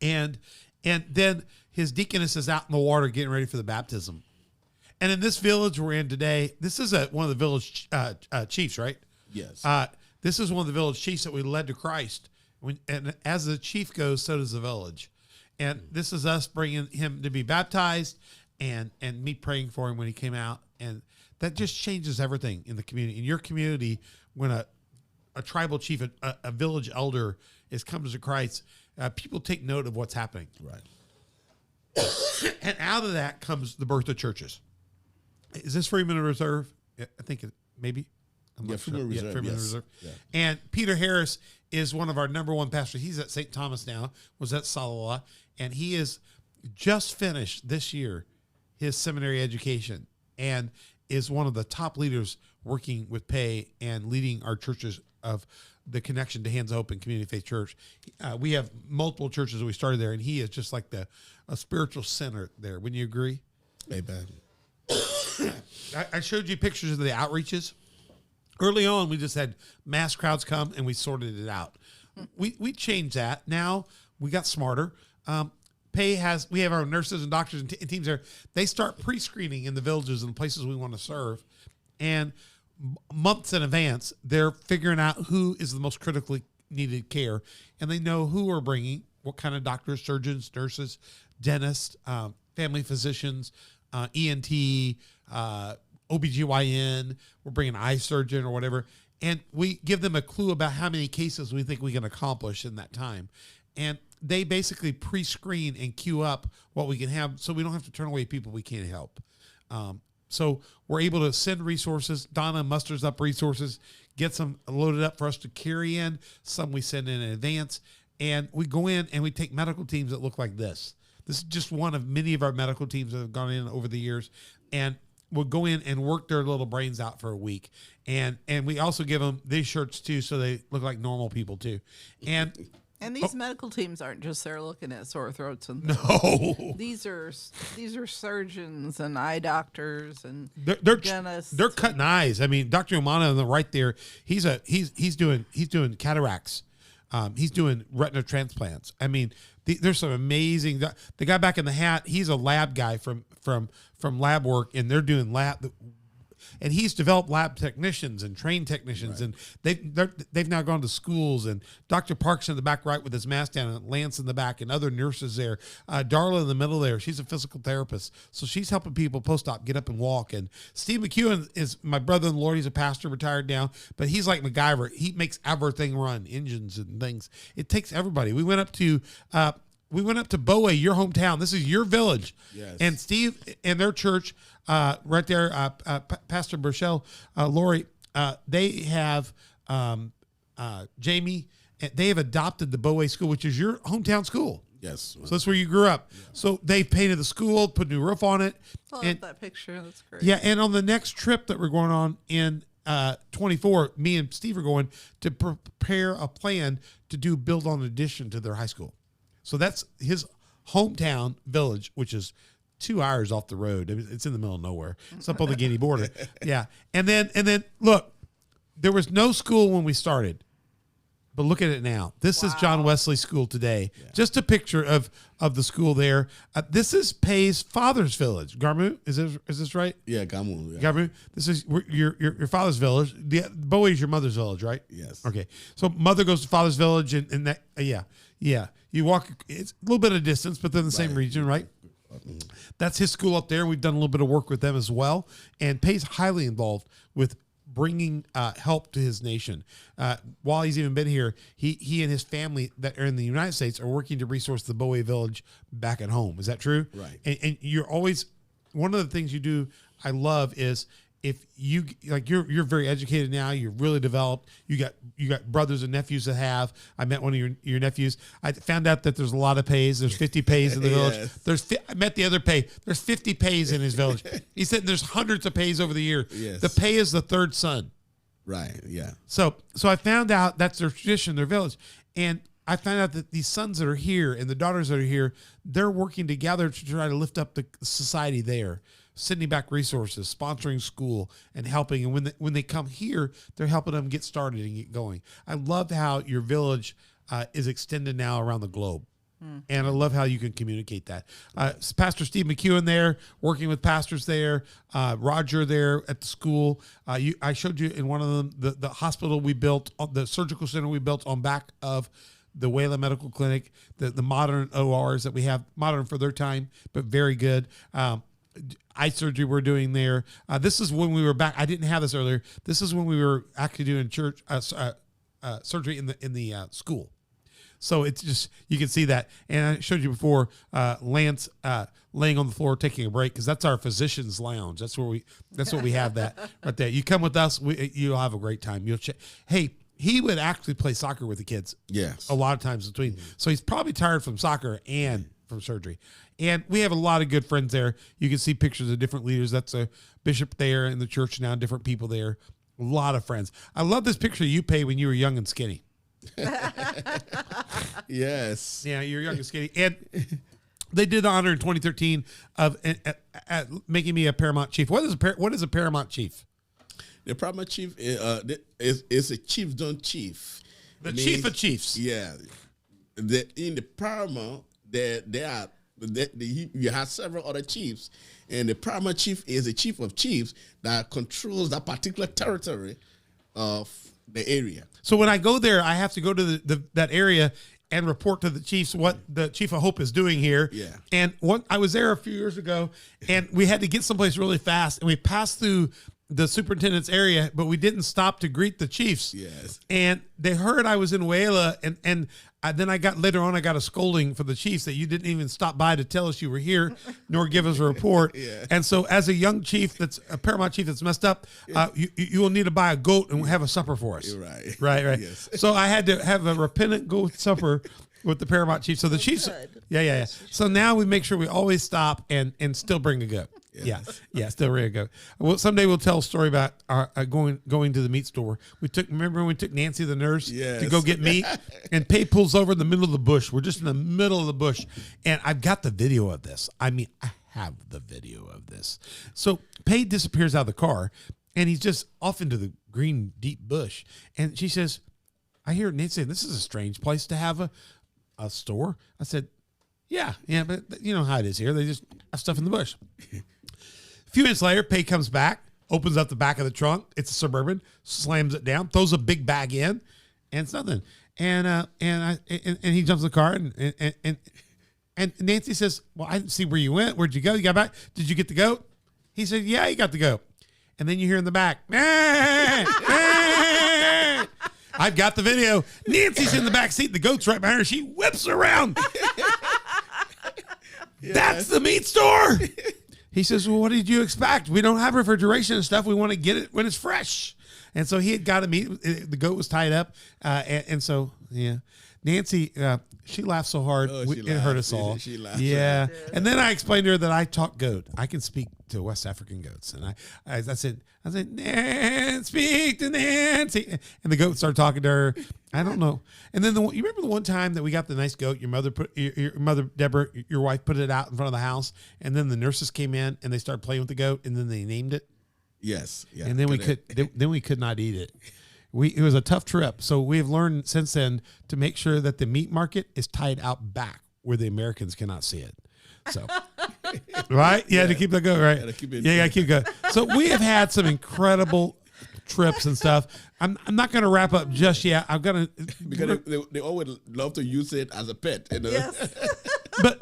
And then his deaconess is out in the water getting ready for the baptism. And in this village we're in today, this is one of the village chiefs, right?
Yes.
This is one of the village chiefs that we led to Christ. And as the chief goes, so does the village. And this is us bringing him to be baptized and me praying for him when he came out. And that just changes everything in the community. In your community, when a tribal chief, a village elder comes to Christ, people take note of what's happening.
Right.
And out of that comes the birth of churches. Is this Freeman Reserve? I think maybe. I'm not sure.
Freeman Reserve.
Freeman
Yes.
Reserve.
Yeah.
And Peter Harris is one of our number one pastors. He's at St. Thomas now, was at Salalah, and he is just finished this year his seminary education and is one of the top leaders working with Paye and leading our churches of the connection to Hands of Hope and Community Faith Church. We have multiple churches that we started there, and he is just like a spiritual center there. Wouldn't you agree?
Amen.
I showed you pictures of the outreaches. Early on, we just had mass crowds come, and we sorted it out. We changed that. Now we got smarter. We have our nurses and doctors and teams there. They start pre-screening in the villages and the places we want to serve, and months in advance, they're figuring out who is the most critically needed care, and they know who we're bringing, what kind of doctors, surgeons, nurses, dentists, family physicians, ENT, OBGYN, we're bringing an eye surgeon or whatever, and we give them a clue about how many cases we think we can accomplish in that time. And they basically pre-screen and queue up what we can have so we don't have to turn away people we can't help. So we're able to send resources. Donna musters up resources, gets them loaded up for us to carry in. Some we send in advance. And we go in and we take medical teams that look like this. This is just one of many of our medical teams that have gone in over the years. And we'll go in and work their little brains out for a week. And we also give them these shirts too, so they look like normal people too. And
these medical teams aren't just there looking at sore throats and
no,
these are surgeons and eye doctors and
they're
dentists.
They're cutting eyes. I mean, Dr. Umana on the right there, he's doing cataracts. He's doing retina transplants. I mean, there's some amazing. The guy back in the hat, he's a lab guy from lab work, and they're doing lab. And he's developed lab technicians and trained technicians, right. And they've now gone to schools. And Dr. Parks in the back right with his mask down, and Lance in the back, and other nurses there. Darla in the middle there, she's a physical therapist, so she's helping people post-op get up and walk. And Steve McEwen is my brother-in-law. He's a pastor, retired now, but he's like MacGyver. He makes everything run, engines and things. It takes everybody. We went up to Bowie, your hometown. This is your village.
Yes.
And Steve and their church, right there, Pastor Burchell, Lori, they have Jamie. They have adopted the Bowie School, which is your hometown school.
Yes.
So that's where you grew up. Yeah. So they painted the school, put a new roof on it.
I love that picture. That's great.
Yeah, and on the next trip that we're going on in 24, me and Steve are going to prepare a plan to build on addition to their high school. So that's his hometown village, which is 2 hours off the road. I mean, it's in the middle of nowhere. It's up on the Guinea border. Yeah. And then look, there was no school when we started, but look at it now. This is John Wesley School today. Yeah. Just a picture of the school there. This is Paye's father's village. Garmu, is this right?
Yeah, Gamu. Yeah.
Garmu. This is your father's village. Bowie is your mother's village, right?
Yes.
Okay. So mother goes to father's village, and that yeah. You walk. It's a little bit of distance, but they're in the same region, right? That's his school up there. We've done a little bit of work with them as well. And Paye's highly involved with bringing help to his nation. While he's even been here, he and his family that are in the United States are working to resource the Bowie village back at home. Is that true?
Right.
And you're always, one of the things you do I love is, if you like, you're very educated now, you're really developed. You got brothers and nephews that have. I met one of your nephews. I found out that there's a lot of Payes. There's 50 Payes in the village.
Yes.
I met the other Paye. There's 50 Payes in his village. He said there's hundreds of Payes over the year.
Yes.
The Paye is the third son.
Right. Yeah.
So I found out that's their tradition, their village, and I found out that these sons that are here and the daughters that are here, they're working together to try to lift up the society there. Sending back resources, sponsoring school, and helping. And when they come here, they're helping them get started and get going. I love how your village is extended now around the globe. And I love how you can communicate that. Pastor Steve McEwen there, working with pastors there, Roger there at the school. I showed you in one of them, the hospital we built, the surgical center we built on back of the Wayla Medical Clinic, the modern ORs that we have, modern for their time, but very good. Eye surgery we're doing there. This is when we were back. I didn't have this earlier. This is when we were actually doing church surgery in the school. So it's just, you can see that. And I showed you before, Lance laying on the floor taking a break, because that's our physician's lounge. That's what we have that right there. You come with us, you'll have a great time. Hey, he would actually play soccer with the kids.
Yes.
A lot of times between. So he's probably tired from soccer and from surgery. And we have a lot of good friends there. You can see pictures of different leaders. That's a bishop there in the church now, different people there. A lot of friends. I love this picture you Paye when you were young and skinny.
Yes.
Yeah, you're young and skinny. And they did the honor in 2013 of making me a paramount chief. What is a paramount chief?
The paramount chief is a chiefdom chief.
The chief of chiefs.
Yeah. In the paramount, you have several other chiefs, and the paramount chief is a chief of chiefs that controls that particular territory of the area.
So when I go there, I have to go to that area and report to the chiefs what the chief of hope is doing here.
Yeah.
And I was there a few years ago, and we had to get someplace really fast, and we passed through the superintendent's area, but we didn't stop to greet the chiefs.
Yes.
And they heard I was in Wayla, and then I got a scolding for the chiefs that you didn't even stop by to tell us you were here, nor give us a report.
Yeah.
And so, as a young chief, that's a paramount chief that's messed up, you will need to buy a goat and have a supper for us.
You're right.
Right.
Yes.
So I had to have a repentant goat supper with the paramount chief. So the chiefs, yeah. So now we make sure we always stop and still bring a goat. Yeah, still bring a goat. Well, someday we'll tell a story about our going to the meat store. Remember when we took Nancy the nurse to go get meat, and Paye pulls over in the middle of the bush. We're just in the middle of the bush, and I've got the video of this. I have the video of this. So Paye disappears out of the car, and he's just off into the green deep bush, and she says, "I hear Nancy saying this is a strange place to have a store." I said, Yeah, but you know how it is here. They just have stuff in the bush. A few minutes later, Paye comes back, opens up the back of the trunk. It's a Suburban, slams it down, throws a big bag in, and it's nothing. And he jumps in the car, and Nancy says, "Well, I didn't see where you went. Where'd you go? You got back? Did you get the goat?" He said, "Yeah, you got the goat." And then you hear in the back, I've got the video. Nancy's in the back seat. The goat's right behind her. She whips around. Yes. That's the meat store. He says, "Well, what did you expect? We don't have refrigeration and stuff. We want to get it when it's fresh." And so he had got a meat. The goat was tied up. And so, yeah. Nancy, she laughed so hard. It hurt us all.
She laughed.
Yeah. And then I explained to her that I talk goat. I can speak to West African goats. And I said, "Nancy, speak to Nancy." And the goat started talking to her. I don't know. And then you remember the one time that we got the nice goat, your mother, Deborah, your wife put it out in front of the house, and then the nurses came in and they started playing with the goat, and then they named it.
Yes. Yeah.
And then we could not eat it. It was a tough trip. So we've learned since then to make sure that the meat market is tied out back where the Americans cannot see it. So, right? Yeah, to keep that going, right? Yeah, keep going. So we have had some incredible trips and stuff. I'm not going to wrap up just yet. I'm going to
because they always love to use it as a pet. You know? Yes.
but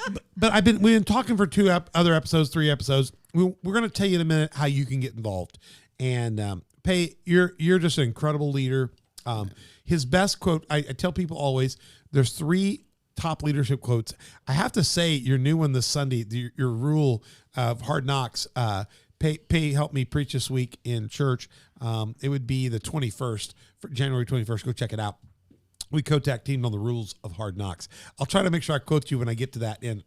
we've been talking for 3 episodes. We're going to tell you in a minute how you can get involved. And Paye, you're just an incredible leader. His best quote, I tell people always, there's 3 top leadership quotes. I have to say your new one this Sunday, your rule of hard knocks. Paye helped me preach this week in church. It would be the 21st, January 21st. Go check it out. We co-tac teamed on the rules of hard knocks. I'll try to make sure I quote you when I get to that in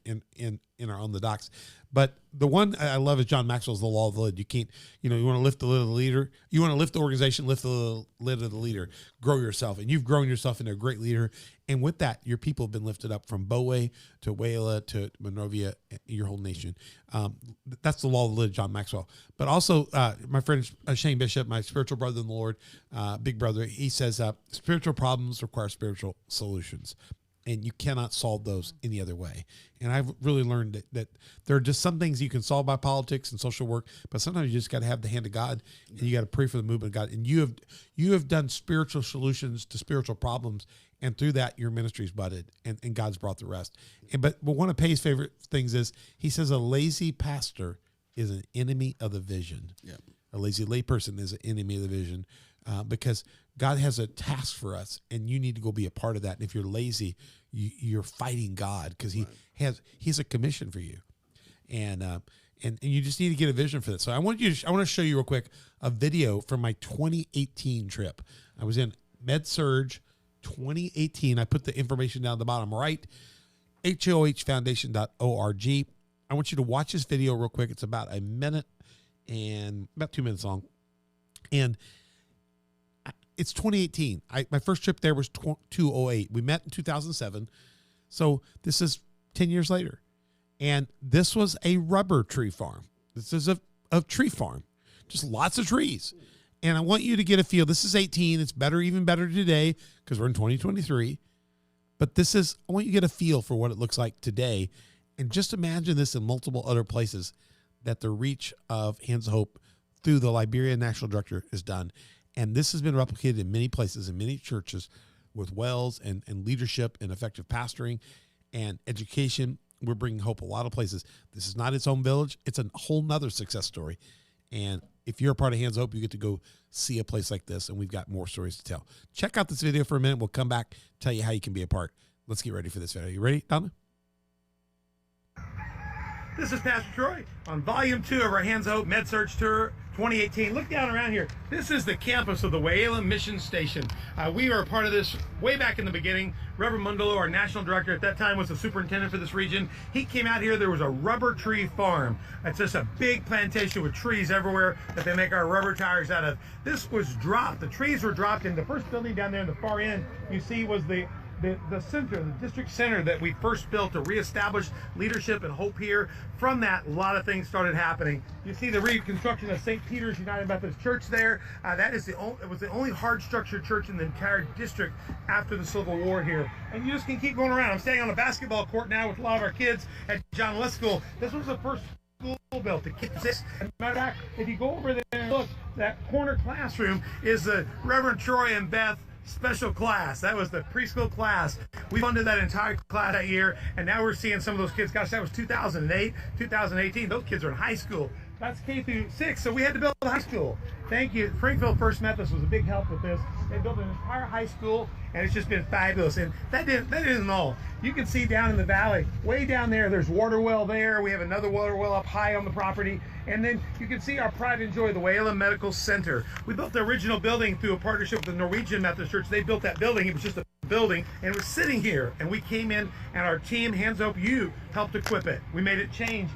our On the Docs. But the one I love is John Maxwell's The Law of the Lid. You can't, you want to lift the lid of the leader. You want to lift the organization, lift the lid of the leader. Grow yourself. And you've grown yourself into a great leader. And with that, your people have been lifted up from Bowie to Wayla to Monrovia, your whole nation. That's the law of the lid, John Maxwell. But also, my friend Shane Bishop, my spiritual brother in the Lord, big brother, he says, spiritual problems require spiritual solutions. And you cannot solve those any other way. And I've really learned that there are just some things you can solve by politics and social work, but sometimes you just got to have the hand of God, and you got to pray for the movement of God. And you have done spiritual solutions to spiritual problems, and through that your ministry's budded, and God's brought the rest. But one of Paye's favorite things is he says a lazy pastor is an enemy of the vision.
Yeah.
A lazy layperson is an enemy of the vision, because God has a task for us, and you need to go be a part of that. And if you're lazy, you're fighting God, because he has a commission for you, and you just need to get a vision for that. So I want to show you real quick a video from my 2018 trip. I was in MedSurge 2018. I put the information down at the bottom right, hohfoundation.org. I want you to watch this video real quick. It's about a minute and about 2 minutes long, and it's 2018. My first trip there was 2008. We met in 2007. So this is 10 years later. And this was a rubber tree farm. This is a tree farm. Just lots of trees. And I want you to get a feel. This is 18. It's better, even better today, because we're in 2023. But I want you to get a feel for what it looks like today. And just imagine this in multiple other places, that the reach of Hands of Hope through the Liberia National Director is done. And this has been replicated in many places, in many churches, with wells and leadership and effective pastoring and education. We're bringing hope a lot of places. This is not its own village. It's a whole nother success story. And if you're a part of Hands of Hope, you get to go see a place like this, and we've got more stories to tell. Check out this video for a minute. We'll come back, tell you how you can be a part. Let's get ready for this video. You ready, Donna?
This is Pastor Troy on Volume 2 of our Hands of Hope MedSurge Tour 2018. Look down around here. This is the campus of the Wayala Mission Station. We were a part of this way back in the beginning. Reverend Mondolo, our national director at that time, was the superintendent for this region. He came out here. There was a rubber tree farm. It's just a big plantation with trees everywhere that they make our rubber tires out of. This was dropped. The trees were dropped, and the first building down there in the far end you see was the center, the district center that we first built to reestablish leadership and hope here. From that, a lot of things started happening. You see the reconstruction of St. Peter's United Methodist Church there. It was the only hard structured church in the entire district after the Civil War here. And you just can keep going around. I'm standing on a basketball court now with a lot of our kids at John West School. This was the first school built to keep this. Matter of fact, if you go over there and look, that corner classroom is the Reverend Troy and Beth special class. That was the preschool class. We funded that entire class that year, and now we're seeing some of those kids. Gosh, that was 2008, 2018. Those kids are in high school. That's K through 6, so we had to build a high school. Thank you. Springfield First Methodist was a big help with this. They built an entire high school, and it's just been fabulous. And that isn't all. You can see down in the valley, way down there, there's water well there. We have another water well up high on the property. And then you can see our pride and joy, the Wayala Medical Center. We built the original building through a partnership with the Norwegian Methodist Church. They built that building. It was just a building, and it was sitting here. And we came in, and our team, Hands Up You, helped equip it. We made it change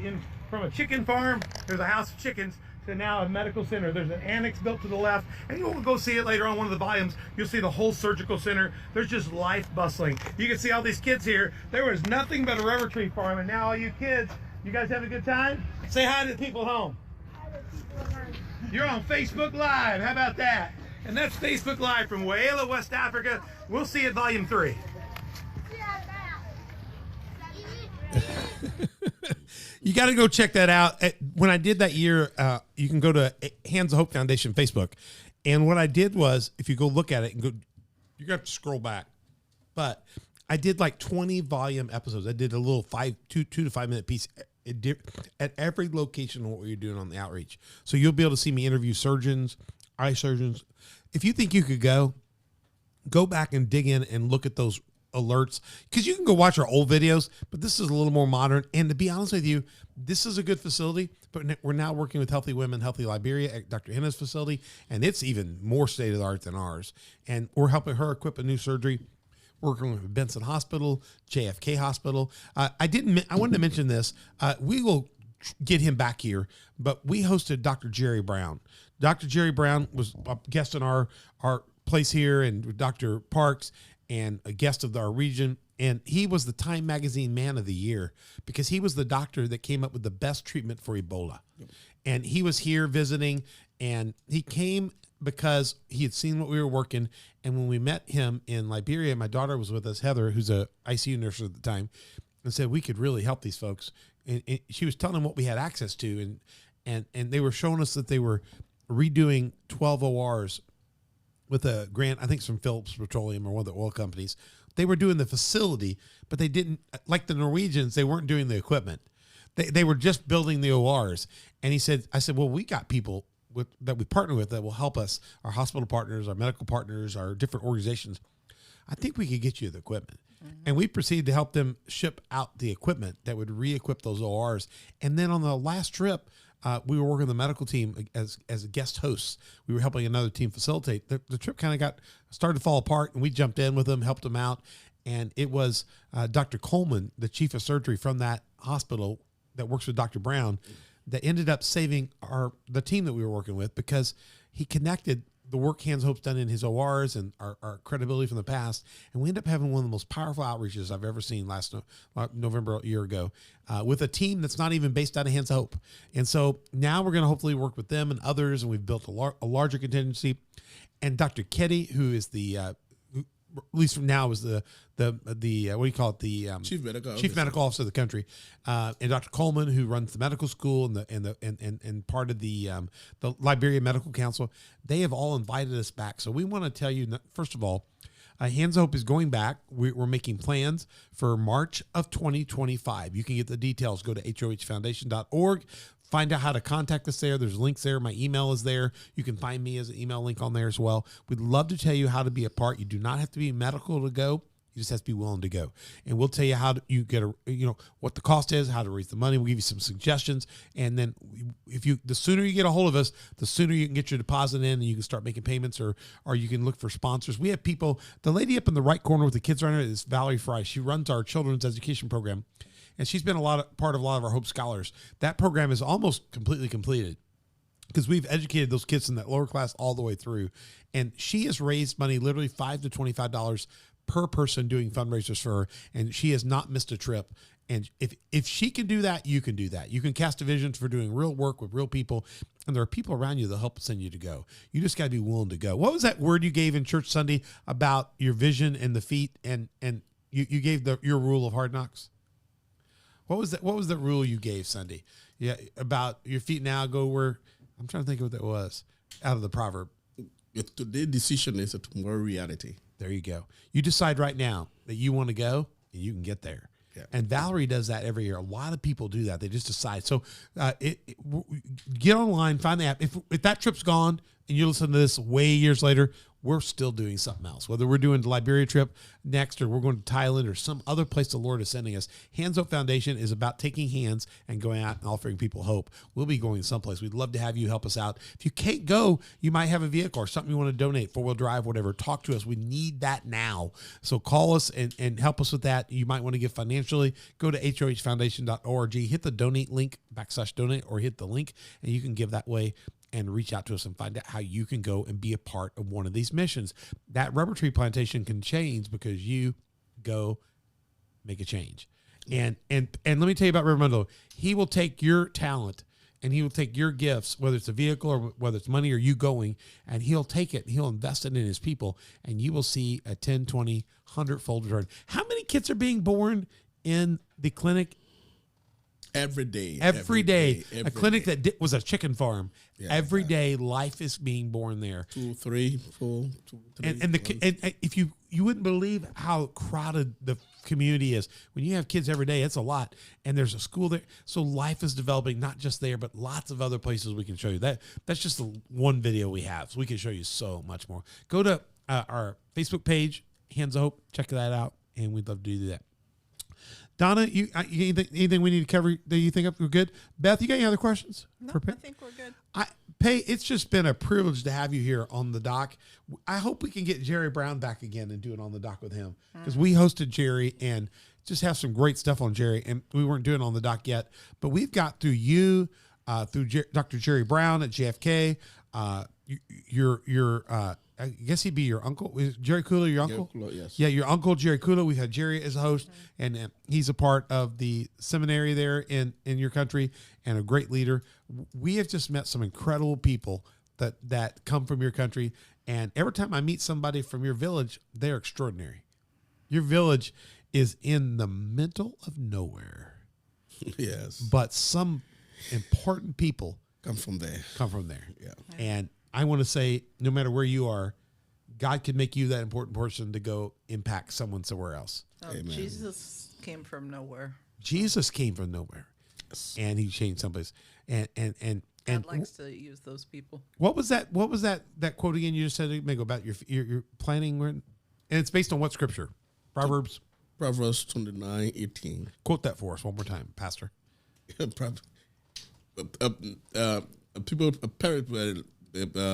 from a chicken farm, there's a house of chickens, to now a medical center. There's an annex built to the left, and you'll go see it later on one of the volumes. You'll see the whole surgical center. There's just life bustling. You can see all these kids here. There was nothing but a rubber tree farm, and now all you kids, you guys having a good time? Say hi to the people at home. You're on Facebook Live. How about that? And that's Facebook Live from Wayala, West Africa. We'll see you at Volume 3.
You got to go check that out. When I did that year, you can go to Hands of Hope Foundation Facebook. And what I did was, if you go look at it and go, you got to scroll back. But I did like 20 volume episodes. I did a little 2 to 5 minute piece at every location of what we were doing on the outreach. So you'll be able to see me interview surgeons, eye surgeons. If you think you could go back and dig in and look at those alerts, because you can go watch our old videos, but this is a little more modern. And to be honest with you, this is a good facility, but we're now working with Healthy Women, Healthy Liberia at Dr. Henna's facility, and it's even more state of the art than ours. And we're helping her equip a new surgery, working with Benson Hospital, JFK Hospital. I wanted to mention this. We will get him back here, but we hosted Dr. Jerry Brown. Dr. Jerry Brown was a guest in our place here, and Dr. Parks, and a guest of our region. And he was the Time Magazine Man of the Year because he was the doctor that came up with the best treatment for Ebola. Yep. And he was here visiting, and he came because he had seen what we were working. And when we met him in Liberia, my daughter was with us, Heather, who's a ICU nurse at the time, and said we could really help these folks. And she was telling them what we had access to, and they were showing us that they were redoing 12 ORs with a grant, I think it's from Phillips Petroleum or one of the oil companies. They were doing the facility, but they didn't, like the Norwegians, they weren't doing the equipment. They were just building the ORs. And I said, well, we got people that we partner with that will help us, our hospital partners, our medical partners, our different organizations. I think we could get you the equipment. Mm-hmm. And we proceeded to help them ship out the equipment that would re-equip those ORs. And then on the last trip, we were working with the medical team as guest hosts. We were helping another team facilitate. The trip kind of started to fall apart, and we jumped in with them, helped them out. And it was Dr. Coleman, the chief of surgery from that hospital that works with Dr. Brown, that ended up saving the team that we were working with, because he connected the work Hands Hope's done in his ORs and our credibility from the past. And we ended up having one of the most powerful outreaches I've ever seen last November, a year ago, with a team that's not even based out of Hands Hope. And so now we're going to hopefully work with them and others, and we've built a larger contingency. And Dr. Ketty, who is at least from now, is the what do you call it, the chief medical officer of the country, and Dr. Coleman, who runs the medical school and part of the Liberia Medical Council. They have all invited us back. So we want to tell you, first of all, Hands Hope is going back. We're making plans for March of 2025. You can get the details. Go to hohfoundation.org. Find out how to contact us there. There's links there. My email is there. You can find me as an email link on there as well. We'd love to tell you how to be a part. You do not have to be medical to go. You just have to be willing to go. And we'll tell you how you get what the cost is, how to raise the money. We'll give you some suggestions. And then the sooner you get a hold of us, the sooner you can get your deposit in and you can start making payments, or you can look for sponsors. We have people, the lady up in the right corner with the kids runner is Valerie Fry. She runs our children's education program. And she's been part of a lot of our Hope Scholars. That program is almost completely completed, because we've educated those kids in that lower class all the way through. And she has raised money, literally $5 to $25 per person, doing fundraisers for her. And she has not missed a trip. And if she can do that, you can do that. You can cast a vision for doing real work with real people. And there are people around you that help send you to go. You just got to be willing to go. What was that word you gave in church Sunday about your vision and the feet? And you gave your rule of hard knocks? What was that? What was the rule you gave Sunday? Yeah, about your feet now go where? I'm trying to think of what that was out of the proverb.
If today's decision is a tomorrow reality.
There you go. You decide right now that you want to go, and you can get there. Yeah. And Valerie does that every year. A lot of people do that. They just decide. So get online, find the app. If that trip's gone and you listen to this way years later, we're still doing something else. Whether we're doing the Liberia trip next, or we're going to Thailand, or some other place the Lord is sending us. Hands Hope Foundation is about taking hands and going out and offering people hope. We'll be going someplace. We'd love to have you help us out. If you can't go, you might have a vehicle or something you want to donate, 4-wheel drive, whatever. Talk to us. We need that now. So call us and help us with that. You might want to give financially. Go to hohfoundation.org. Hit the donate link, /donate, or hit the link, and you can give that way. And reach out to us and find out how you can go and be a part of one of these missions. That rubber tree plantation can change because you go make a change. And let me tell you about Reverend Mondolo. He will take your talent and he will take your gifts, whether it's a vehicle or whether it's money or you going, and he'll take it and he'll invest it in his people, and you will see a 10, 20, 100-fold return. How many kids are being born in the clinic?
Every day.
Every day. A clinic that was a chicken farm. Yeah, every day, life is being born there. 2, 3, 4, 2, 3. And if you wouldn't believe how crowded the community is. When you have kids every day, it's a lot. And there's a school there. So life is developing, not just there, but lots of other places we can show you. That's just the one video we have. So we can show you so much more. Go to our Facebook page, Hands of Hope. Check that out. And we'd love to do that. Donna, anything we need to cover that you think we're good? Beth, you got any other questions?
No, I think we're good.
Paye, it's just been a privilege to have you here on the dock. I hope we can get Jerry Brown back again and do it on the dock with him, because we hosted Jerry and just have some great stuff on Jerry, and we weren't doing it on the dock yet, but we've got through you, through Dr. Jerry Brown at JFK, I guess he'd be your uncle. Is Jerry Kula your uncle?
Jerry Kula, yes.
Yeah, your uncle, Jerry Kula. We've had Jerry as a host, and he's a part of the seminary there in your country and a great leader. We have just met some incredible people that come from your country. And every time I meet somebody from your village, they're extraordinary. Your village is in the middle of nowhere.
Yes.
But some important people
Come from there.
Yeah. And I want to say, no matter where you are, God can make you that important person to go impact someone somewhere else.
Oh, Jesus came from nowhere.
Jesus came from nowhere, and he changed someplace. And
God likes to use those people.
what was that quote again? You just said it, about your planning, and it's based on what scripture? Proverbs
29:18.
Quote that for us one more time, Pastor.
People perish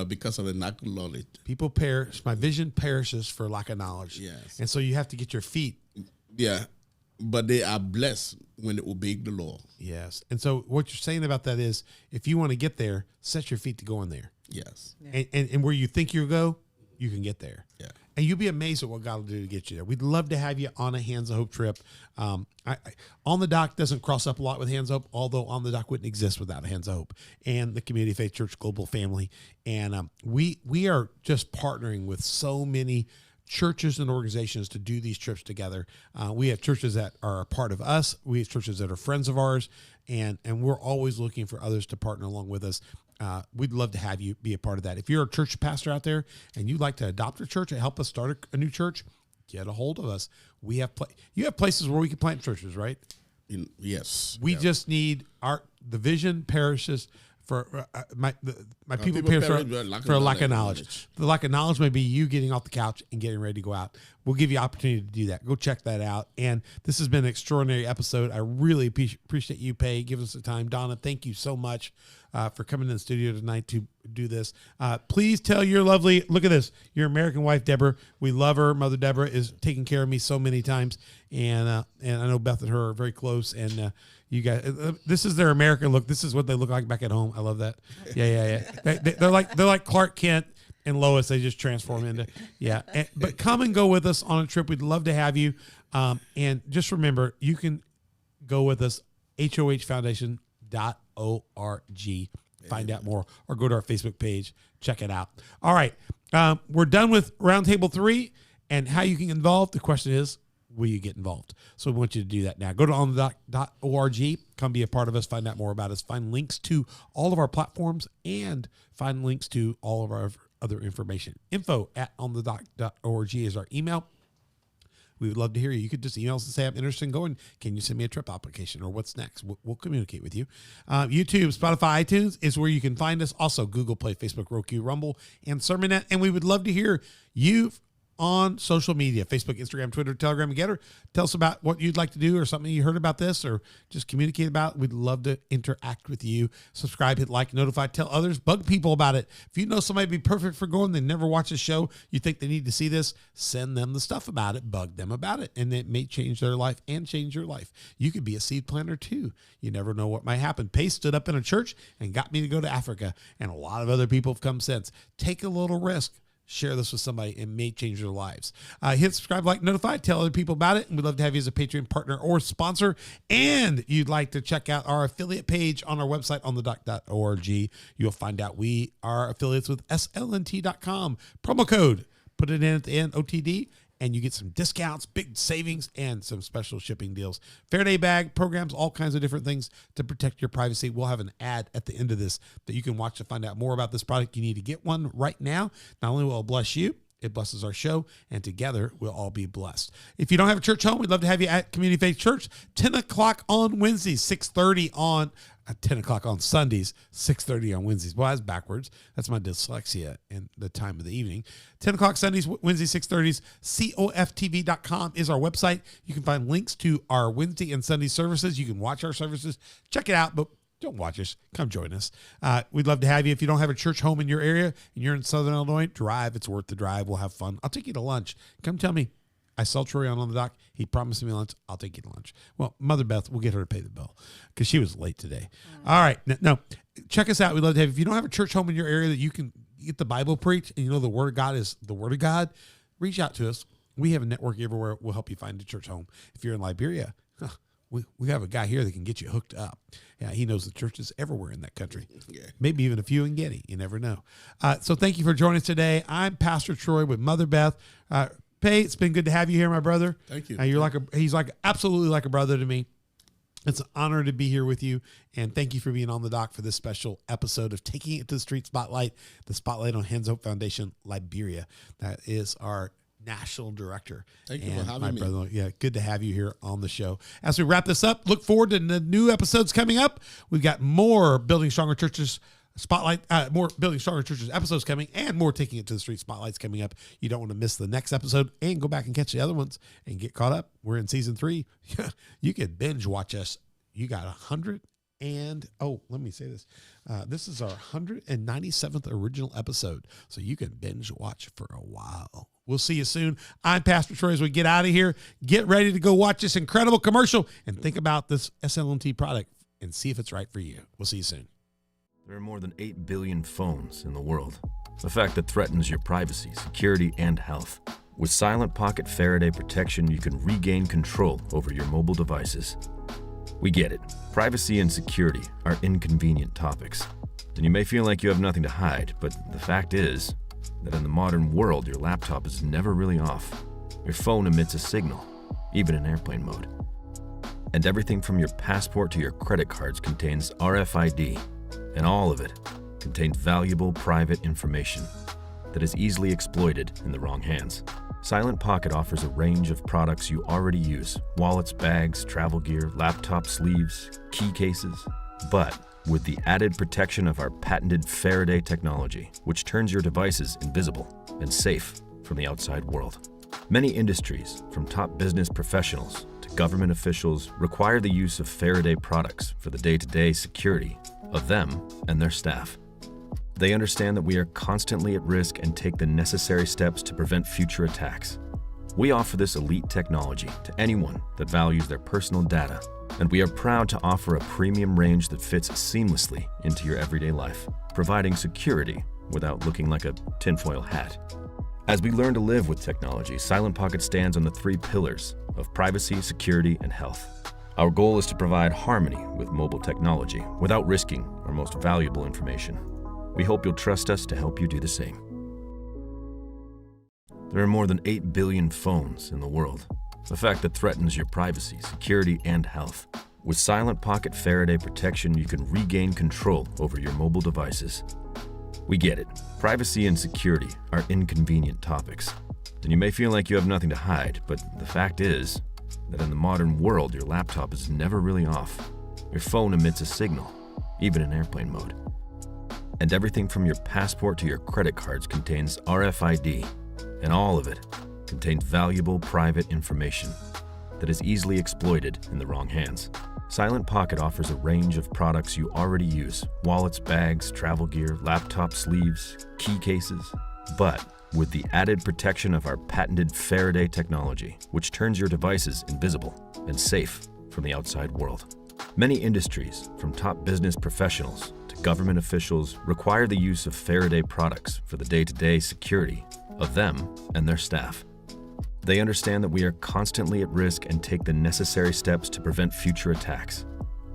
because of the lack of knowledge.
People perish. My vision perishes for lack of knowledge.
Yes.
And so you have to get your feet.
Yeah, but they are blessed when they obey the law.
Yes. And so what you're saying about that is, if you want to get there, set your feet to go in there.
Yes.
Yeah.
And where you think you'll go, you can get there.
Yeah.
And you'll be amazed at what God will do to get you there. We'd love to have you on a Hands of Hope trip. On the Dock doesn't cross up a lot with Hands of Hope, although On the Dock wouldn't exist without Hands of Hope and the Community of Faith Church Global family. And we are just partnering with so many churches and organizations to do these trips together. We have churches that are a part of us. We have churches that are friends of ours, and we're always looking for others to partner along with us. We'd love to have you be a part of that. If you're a church pastor out there and you'd like to adopt a church and help us start a new church, get a hold of us. We have you have places where we can plant churches, right?
Yes.
We just need the vision perishes for my people perish for lack of knowledge. The lack of knowledge may be you getting off the couch and getting ready to go out. We'll give you opportunity to do that. Go check that out. And this has been an extraordinary episode. I really appreciate you, Paye, giving us the time. Donna, thank you so much for coming in the studio tonight to do this. Please tell your lovely, look at this, your American wife, Deborah. We love her. Mother Deborah is taking care of me so many times. And I know Beth and her are very close. And you guys, this is their American look. This is what they look like back at home. I love that. Yeah. They're like Clark Kent and Lois. They just transform into, but come and go with us on a trip. We'd love to have you. And just remember, you can go with us, hohfoundation.org. Find out more, or go to our Facebook page. Check it out. All right. We're done with Roundtable 3 and how you can get involved. The question is, will you get involved? So we want you to do that now. Go to onthedock.org. Come be a part of us. Find out more about us. Find links to all of our platforms and find links to all of our other information. info@onthedock.org is our email. We would love to hear you. You could just email us and say, I'm interested in going. Can you send me a trip application, or what's next? We'll communicate with you. YouTube, Spotify, iTunes is where you can find us. Also, Google Play, Facebook, Roku, Rumble, and Sermonet. And we would love to hear you on social media, Facebook, Instagram, Twitter, Telegram, and Getter. Tell us about what you'd like to do, or something you heard about this, or just communicate about. We'd love to interact with you. Subscribe, hit like, notify, tell others, bug people about it. If you know somebody would be perfect for going, they never watch the show, you think they need to see this, send them the stuff about it, bug them about it, and it may change their life and change your life. You could be a seed planter too. You never know what might happen. Paye stood up in a church and got me to go to Africa, and a lot of other people have come since. Take a little risk. Share this with somebody. It may change their lives. Hit subscribe, like, notify, tell other people about it. And we'd love to have you as a Patreon partner or sponsor. And you'd like to check out our affiliate page on our website, onthedock.org. You'll find out we are affiliates with slnt.com. Promo code, put it in at the end, OTD, and you get some discounts, big savings, and some special shipping deals. Fair Day bag programs, all kinds of different things to protect your privacy. We'll have an ad at the end of this that you can watch to find out more about this product. You need to get one right now. Not only will it bless you, it blesses our show, and together we'll all be blessed. If you don't have a church home, we'd love to have you at Community Faith Church, 10 o'clock on Wednesdays, 6:30 on 10 o'clock on Sundays, 6:30 on Wednesdays. Well, that's backwards. That's my dyslexia and the time of the evening. 10 o'clock Sundays, Wednesdays, 6:30s. COFTV.com is our website. You can find links to our Wednesday and Sunday services. You can watch our services. Check it out, but don't watch us. Come join us. We'd love to have you. If you don't have a church home in your area and you're in Southern Illinois, drive. It's worth the drive. We'll have fun. I'll take you to lunch. Come tell me. I saw Troy on the dock. He promised me lunch. I'll take you to lunch. Well, Mother Beth, we'll get her to pay the bill because she was late today. All right. No, check us out. We'd love to have you. If you don't have a church home in your area that you can get the Bible preached and you know the Word of God is the Word of God, reach out to us. We have a network everywhere. We'll help you find a church home. If you're in Liberia, we have a guy here that can get you hooked up. Yeah, he knows the churches everywhere in that country.
Yeah.
Maybe even a few in Getty. You never know. So thank you for joining us today. I'm Pastor Troy with Mother Beth. Paye, it's been good to have you here, my brother.
Thank you.
He's absolutely like a brother to me. It's an honor to be here with you, and thank you for being on the dock for this special episode of Taking It to the Street Spotlight, the Spotlight on Hands Hope Foundation Liberia. That is our national director.
Thank you for having me.
Brother, yeah, good to have you here on the show. As we wrap this up, look forward to the new episodes coming up. We've got more Building Stronger Churches Spotlight, more Building Stronger Churches episodes coming, and more Taking It to the Street Spotlights coming up. You don't want to miss the next episode, and go back and catch the other ones and get caught up. We're in season 3. You can binge watch us. You got 100 and, let me say this. This is our 197th original episode, so you can binge watch for a while. We'll see you soon. I'm Pastor Troy. As we get out of here, get ready to go watch this incredible commercial and think about this SLNT product and see if it's right for you. We'll see you soon.
There are more than 8 billion phones in the world, a fact that threatens your privacy, security, and health. With Silent Pocket Faraday protection, you can regain control over your mobile devices. We get it. Privacy and security are inconvenient topics, and you may feel like you have nothing to hide, but the fact is that in the modern world, your laptop is never really off. Your phone emits a signal, even in airplane mode. And everything from your passport to your credit cards contains RFID, and all of it contains valuable private information that is easily exploited in the wrong hands. Silent Pocket offers a range of products you already use: wallets, bags, travel gear, laptop sleeves, key cases. But with the added protection of our patented Faraday technology, which turns your devices invisible and safe from the outside world. Many industries, from top business professionals to government officials, require the use of Faraday products for the day-to-day security of them and their staff. They understand that we are constantly at risk and take the necessary steps to prevent future attacks. We offer this elite technology to anyone that values their personal data, and we are proud to offer a premium range that fits seamlessly into your everyday life, providing security without looking like a tinfoil hat. As we learn to live with technology, Silent Pocket stands on the 3 pillars of privacy, security, and health. Our goal is to provide harmony with mobile technology without risking our most valuable information. We hope you'll trust us to help you do the same. There are more than 8 billion phones in the world, a fact that threatens your privacy, security, and health. With Silent Pocket Faraday protection, you can regain control over your mobile devices. We get it. Privacy and security are inconvenient topics, and you may feel like you have nothing to hide, but the fact is that in the modern world, your laptop is never really off. Your phone emits a signal, even in airplane mode. And everything from your passport to your credit cards contains RFID, and all of it contains valuable private information that is easily exploited in the wrong hands. Silent Pocket offers a range of products you already use: wallets, bags, travel gear, laptop sleeves, key cases. But with the added protection of our patented Faraday technology, which turns your devices invisible and safe from the outside world. Many industries, from top business professionals to government officials, require the use of Faraday products for the day-to-day security of them and their staff. They understand that we are constantly at risk and take the necessary steps to prevent future attacks.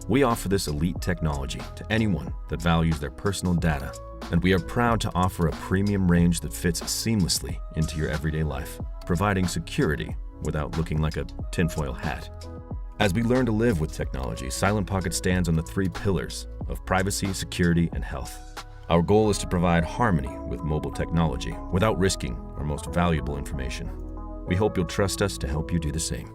We offer this elite technology to anyone that values their personal data, and we are proud to offer a premium range that fits seamlessly into your everyday life, providing security without looking like a tinfoil hat. As we learn to live with technology, Silent Pocket stands on the 3 pillars of privacy, security, and health. Our goal is to provide harmony with mobile technology without risking our most valuable information. We hope you'll trust us to help you do the same.